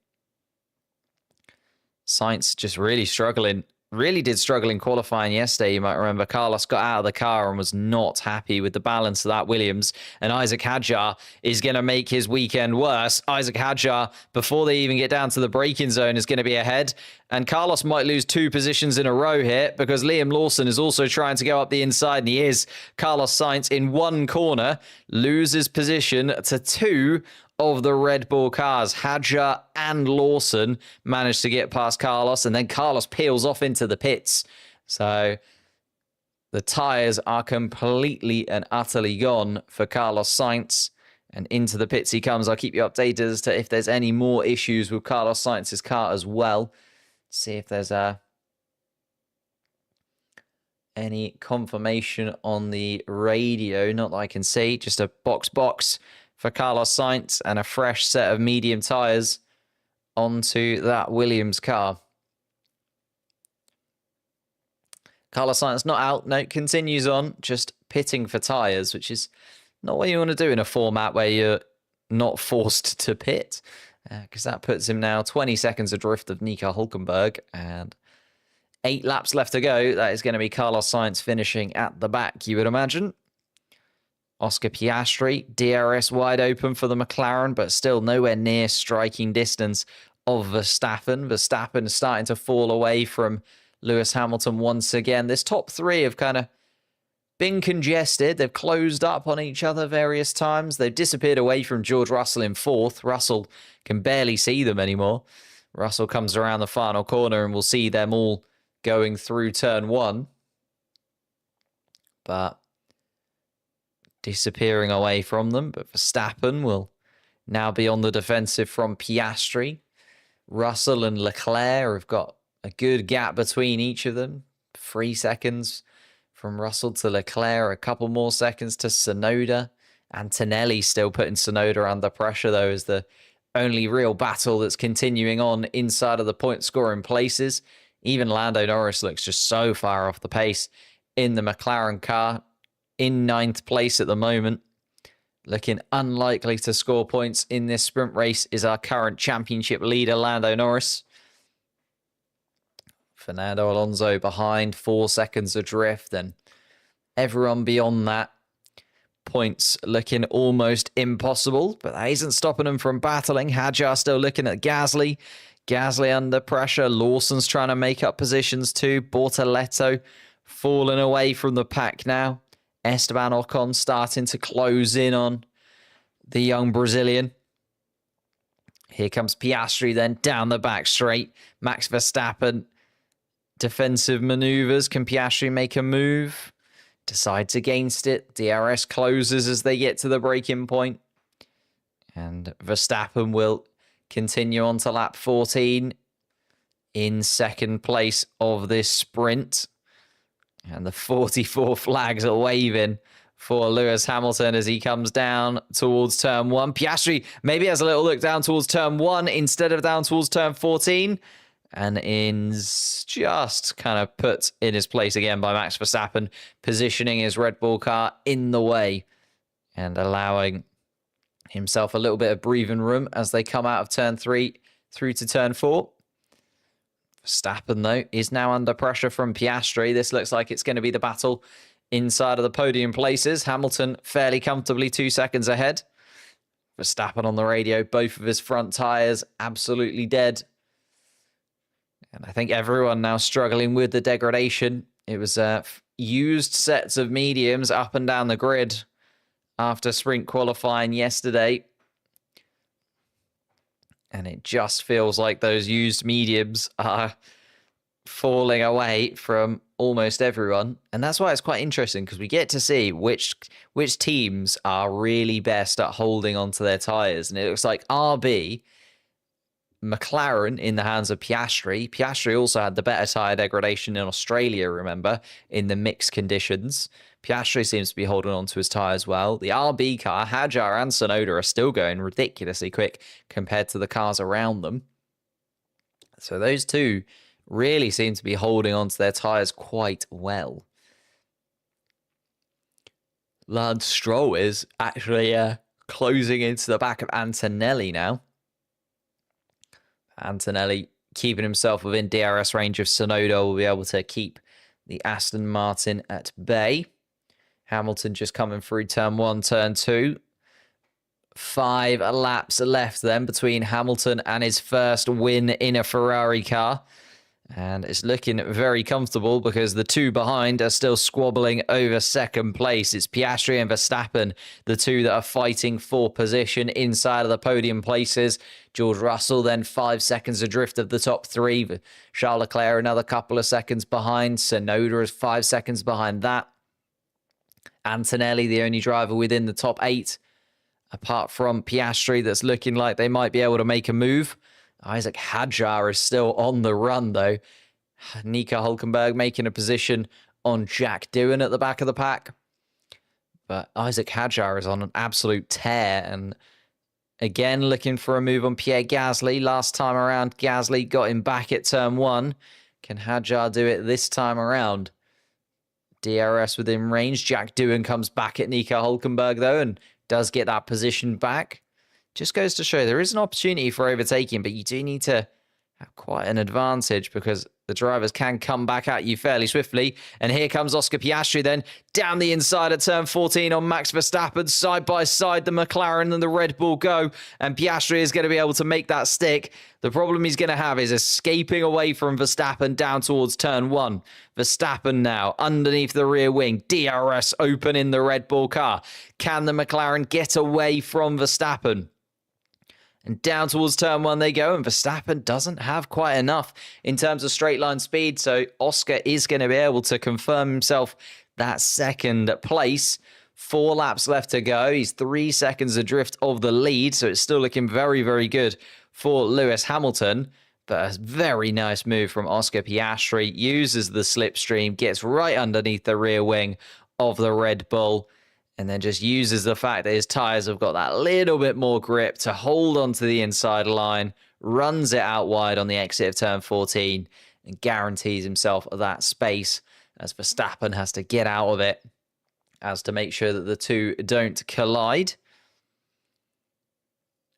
Speaker 1: Sainz just really struggling really did struggle in qualifying yesterday. You might remember Carlos got out of the car and was not happy with the balance of that Williams. And Isaac Hadjar is going to make his weekend worse. Isaac Hadjar, before they even get down to the braking zone, is going to be ahead. And Carlos might lose 2 positions in a row here because Liam Lawson is also trying to go up the inside. And he is. Carlos Sainz in one corner loses position to 2 of the Red Bull cars. Hadjar and Lawson managed to get past Carlos, and then Carlos peels off into the pits. So the tyres are completely and utterly gone for Carlos Sainz, and into the pits he comes. I'll keep you updated as to if there's any more issues with Carlos Sainz's car as well. See if there's any confirmation on the radio. Not that I can see, just a box for Carlos Sainz and a fresh set of medium tyres onto that Williams car. Carlos Sainz not out. No, continues on, just pitting for tyres, which is not what you want to do in a format where you're not forced to pit, because that puts him now 20 seconds adrift of Nico Hülkenberg, and 8 laps left to go. That is going to be Carlos Sainz finishing at the back, you would imagine. Oscar Piastri, DRS wide open for the McLaren, but still nowhere near striking distance of Verstappen. Verstappen is starting to fall away from Lewis Hamilton once again. This top 3 have kind of been congested. They've closed up on each other various times. They've disappeared away from George Russell in 4th. Russell can barely see them anymore. Russell comes around the final corner and we'll see them all going through turn 1. But disappearing away from them, but Verstappen will now be on the defensive from Piastri. Russell and Leclerc have got a good gap between each of them. 3 seconds from Russell to Leclerc, a couple more seconds to Tsunoda. Antonelli still putting Tsunoda under pressure, though, is the only real battle that's continuing on inside of the point scoring places. Even Lando Norris looks just so far off the pace in the McLaren car. In 9th place at the moment, looking unlikely to score points in this sprint race, is our current championship leader, Lando Norris. Fernando Alonso behind, 4 seconds adrift, and everyone beyond that. Points looking almost impossible, but that isn't stopping them from battling. Hadjar still looking at Gasly. Gasly under pressure. Lawson's trying to make up positions too. Bortoleto falling away from the pack now. Esteban Ocon starting to close in on the young Brazilian. Here comes Piastri then down the back straight. Max Verstappen, defensive maneuvers. Can Piastri make a move? Decides against it. DRS closes as they get to the braking point. And Verstappen will continue on to lap 14 in 2nd place of this sprint. And the 44 flags are waving for Lewis Hamilton as he comes down towards turn 1. Piastri maybe has a little look down towards turn 1 instead of down towards turn 14. And is just kind of put in his place again by Max Verstappen, positioning his Red Bull car in the way and allowing himself a little bit of breathing room as they come out of turn 3 through to turn 4. Verstappen, though, is now under pressure from Piastri. This looks like it's going to be the battle inside of the podium places. Hamilton fairly comfortably 2 seconds ahead. Verstappen on the radio, both of his front tyres absolutely dead. And I think everyone now struggling with the degradation. It was used sets of mediums up and down the grid after sprint qualifying yesterday. And it just feels like those used mediums are falling away from almost everyone. And that's why it's quite interesting, because we get to see which teams are really best at holding onto their tyres. And it looks like RB, McLaren in the hands of Piastri. Piastri also had the better tyre degradation in Australia, remember, in the mixed conditions. Piastri seems to be holding on to his tyres well. The RB car, Hadjar and Tsunoda are still going ridiculously quick compared to the cars around them. So those two really seem to be holding on to their tyres quite well. Lance Stroll is actually closing into the back of Antonelli now. Antonelli keeping himself within DRS range of Tsunoda, will be able to keep the Aston Martin at bay. Hamilton just coming through turn 1, turn 2. 5 laps left then between Hamilton and his first win in a Ferrari car. And it's looking very comfortable because the two behind are still squabbling over second place. It's Piastri and Verstappen, the two that are fighting for position inside of the podium places. George Russell then 5 seconds adrift of the top 3. Charles Leclerc another couple of seconds behind. Tsunoda is 5 seconds behind that. Antonelli, the only driver within the top 8, apart from Piastri, that's looking like they might be able to make a move. Isaac Hadjar is still on the run, though. Nico Hülkenberg making a position on Jack Doohan at the back of the pack. But Isaac Hadjar is on an absolute tear. And again, looking for a move on Pierre Gasly. Last time around, Gasly got him back at turn 1. Can Hadjar do it this time around? DRS within range. Jack Doohan comes back at Nico Hülkenberg, though, and does get that position back. Just goes to show there is an opportunity for overtaking, but you do need to have quite an advantage because the drivers can come back at you fairly swiftly. And here comes Oscar Piastri then down the inside at turn 14 on Max Verstappen. Side by side, the McLaren and the Red Bull go. And Piastri is going to be able to make that stick. The problem he's going to have is escaping away from Verstappen down towards turn 1. Verstappen now underneath the rear wing. DRS open in the Red Bull car. Can the McLaren get away from Verstappen? And down towards turn 1 they go, and Verstappen doesn't have quite enough in terms of straight line speed, so Oscar is going to be able to confirm himself that second place. 4 laps left to go. He's 3 seconds adrift of the lead, so it's still looking very, very good for Lewis Hamilton. But a very nice move from Oscar Piastri. Uses the slipstream, gets right underneath the rear wing of the Red Bull, and then just uses the fact that his tyres have got that little bit more grip to hold onto the inside line, runs it out wide on the exit of turn 14, and guarantees himself that space as Verstappen has to get out of it as to make sure that the two don't collide.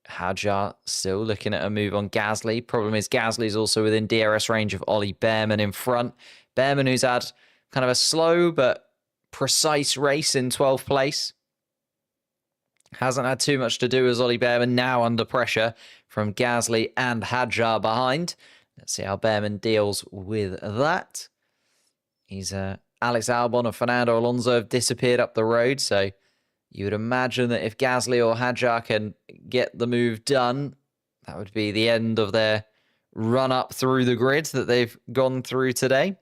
Speaker 1: Hadjar still looking at a move on Gasly. Problem is Gasly's also within DRS range of Ollie Behrman in front. Behrman, who's had kind of a slow but precise race in 12th place. Hasn't had too much to do as Ollie Behrman, now under pressure from Gasly and Hadjar behind. Let's see how Behrman deals with that. He's Alex Albon and Fernando Alonso have disappeared up the road, so you would imagine that if Gasly or Hadjar can get the move done, that would be the end of their run up through the grid that they've gone through today.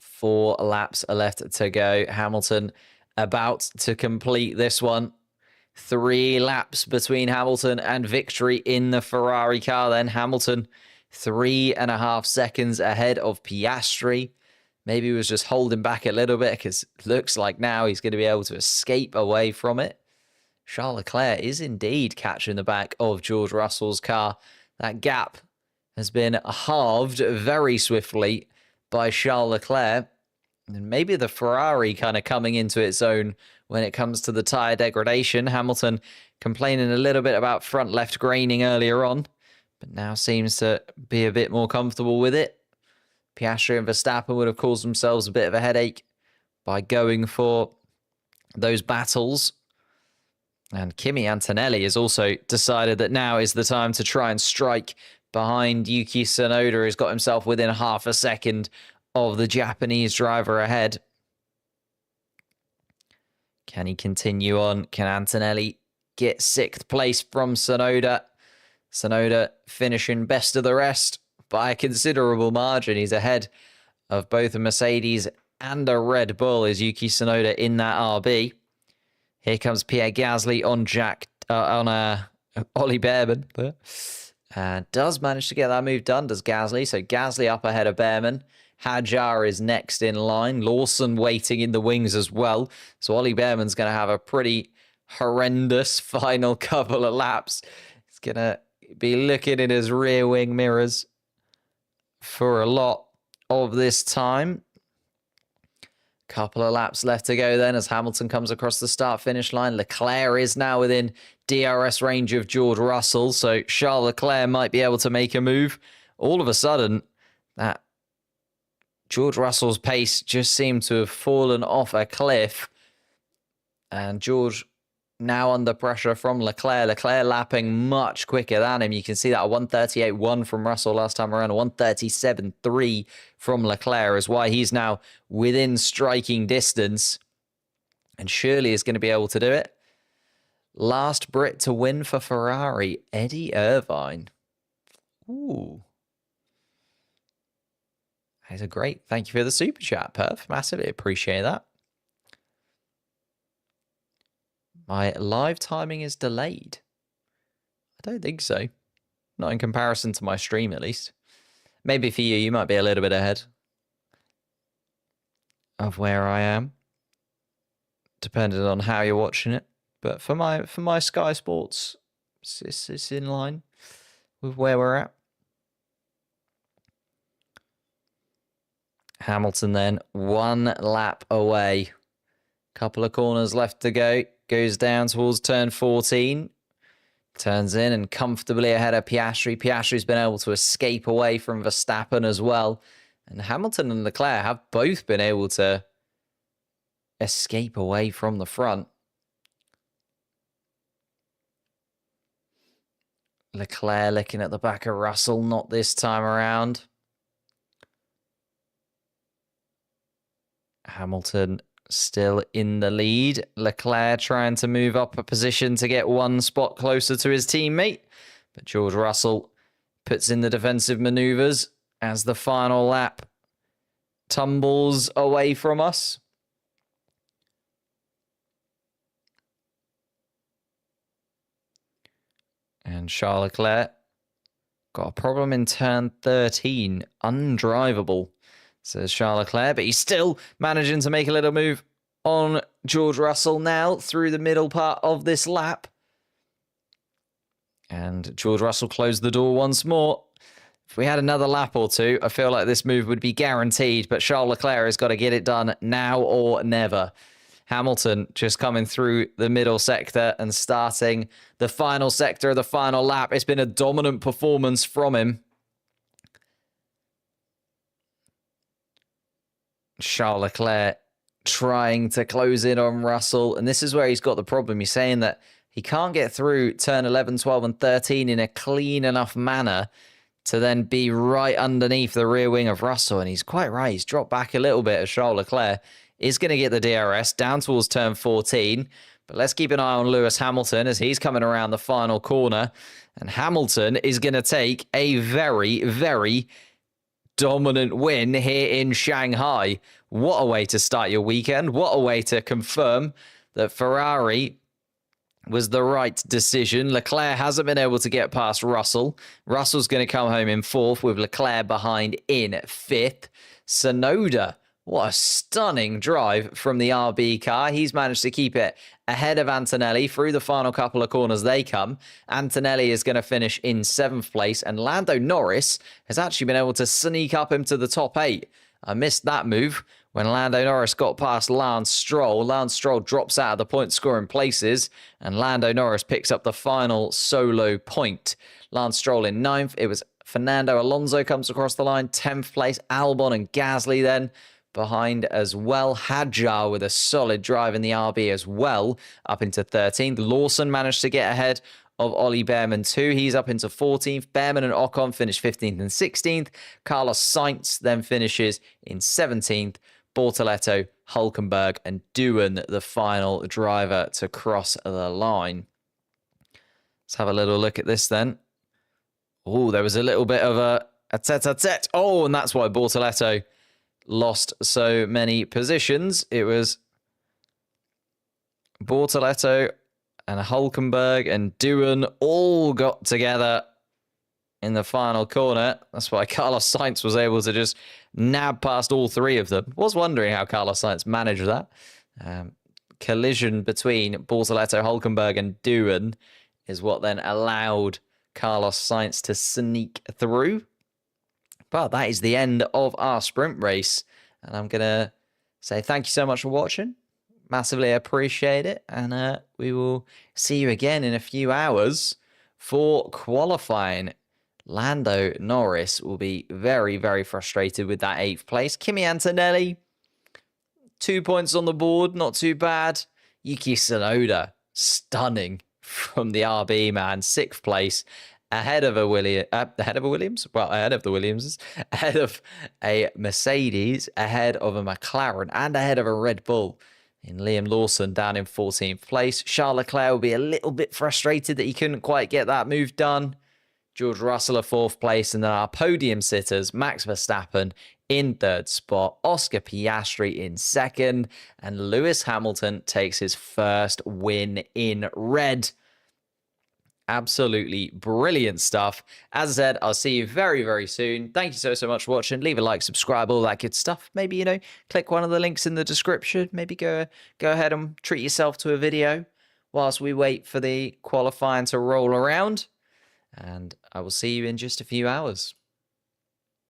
Speaker 1: 4 laps are left to go. Hamilton about to complete this one. 3 laps between Hamilton and victory in the Ferrari car. Then Hamilton 3.5 seconds ahead of Piastri. Maybe he was just holding back a little bit because it looks like now he's going to be able to escape away from it. Charles Leclerc is indeed catching the back of George Russell's car. That gap has been halved very swiftly by Charles Leclerc. And maybe the Ferrari kind of coming into its own when it comes to the tyre degradation. Hamilton complaining a little bit about front left graining earlier on, but now seems to be a bit more comfortable with it. Piastri and Verstappen would have caused themselves a bit of a headache by going for those battles. And Kimi Antonelli has also decided that now is the time to try and strike behind Yuki Tsunoda, who's got himself within half a second of the Japanese driver ahead. Can he continue on? Can Antonelli get 6th place from Tsunoda? Tsunoda finishing best of the rest by a considerable margin. He's ahead of both a Mercedes and a Red Bull. Is Yuki Tsunoda in that RB? Here comes Pierre Gasly on Ollie Behrman. Does manage to get that move done, does Gasly. So Gasly up ahead of Behrman. Hadjar is next in line. Lawson waiting in the wings as well. So Ollie Behrman's going to have a pretty horrendous final couple of laps. He's going to be looking in his rear wing mirrors for a lot of this time. Couple of laps left to go then as Hamilton comes across the start-finish line. Leclerc is now within DRS range of George Russell, so Charles Leclerc might be able to make a move. All of a sudden, that George Russell's pace just seemed to have fallen off a cliff. And George now under pressure from Leclerc. Leclerc lapping much quicker than him. You can see that a 138.1 from Russell last time around, a 137.3 from Leclerc is why he's now within striking distance and surely is going to be able to do it. Last Brit to win for Ferrari, Eddie Irvine. Ooh. That's a great. Thank you for the super chat, Perf. Massively appreciate that. My live timing is delayed. I don't think so. Not in comparison to my stream, at least. Maybe for you, you might be a little bit ahead of where I am, depending on how you're watching it. But for my Sky Sports, it's in line with where we're at. Hamilton then, one lap away. Couple of corners left to go. Goes down towards turn 14. Turns in and comfortably ahead of Piastri. Piastri's been able to escape away from Verstappen as well. And Hamilton and Leclerc have both been able to escape away from the front. Leclerc looking at the back of Russell, not this time around. Hamilton still in the lead. Leclerc trying to move up a position to get one spot closer to his teammate. But George Russell puts in the defensive maneuvers as the final lap tumbles away from us. And Charles Leclerc got a problem in turn 13. Undrivable, says Charles Leclerc. But he's still managing to make a little move on George Russell now through the middle part of this lap. And George Russell closed the door once more. If we had another lap or two, I feel like this move would be guaranteed. But Charles Leclerc has got to get it done now or never. Hamilton just coming through the middle sector and starting the final sector of the final lap. It's been a dominant performance from him. Charles Leclerc trying to close in on Russell. And this is where he's got the problem. He's saying that he can't get through turn 11, 12, and 13 in a clean enough manner to then be right underneath the rear wing of Russell. And he's quite right. He's dropped back a little bit as Charles Leclerc is going to get the DRS down towards turn 14. But let's keep an eye on Lewis Hamilton as he's coming around the final corner. And Hamilton is going to take a very, very dominant win here in Shanghai. What a way to start your weekend. What a way to confirm that Ferrari was the right decision. Leclerc hasn't been able to get past Russell. Russell's going to come home in fourth with Leclerc behind in fifth. Tsunoda, what a stunning drive from the RB car. He's managed to keep it ahead of Antonelli through the final couple of corners they come. Antonelli is going to finish in seventh place, and Lando Norris has actually been able to sneak up him to the top 8. I missed that move when Lando Norris got past Lance Stroll. Lance Stroll drops out of the point scoring places, and Lando Norris picks up the final solo point. Lance Stroll in 9th. It was Fernando Alonso comes across the line, 10th place. Albon and Gasly then behind as well. Hadjar with a solid drive in the RB as well, up into 13th. Lawson managed to get ahead of Ollie Behrman too. He's up into 14th. Behrman and Ocon finish 15th and 16th. Carlos Sainz then finishes in 17th. Bortoleto, Hulkenberg, and Doohan, the final driver to cross the line. Let's have a little look at this then. Oh, there was a little bit of a tete-a-tete. Oh, and that's why Bortoleto lost so many positions. It was Bortoleto and Hulkenberg and Doohan all got together in the final corner. That's why Carlos Sainz was able to just nab past all three of them. Was wondering how Carlos Sainz managed that. Collision between Bortoleto, Hulkenberg and Doohan is what then allowed Carlos Sainz to sneak through. But that is the end of our sprint race. And I'm going to say thank you so much for watching. Massively appreciate it. And we will see you again in a few hours for qualifying. Lando Norris will be very, very frustrated with that 8th place. Kimi Antonelli, 2 points on the board, not too bad. Yuki Tsunoda, stunning from the RB man, 6th place, ahead of a Williams. Well, ahead of the Williamses, ahead of a Mercedes, ahead of a McLaren, and ahead of a Red Bull. In Liam Lawson down in 14th place. Charles Leclerc will be a little bit frustrated that he couldn't quite get that move done. George Russell at 4th place, and then our podium sitters, Max Verstappen in 3rd spot, Oscar Piastri in 2nd, and Lewis Hamilton takes his first win in red. Absolutely brilliant stuff. As I said, I'll see you very, very soon. Thank you so much for watching. Leave a like, subscribe, all that good stuff. Maybe, click one of the links in the description. Maybe go ahead and treat yourself to a video whilst we wait for the qualifying to roll around. And I will see you in just a few hours.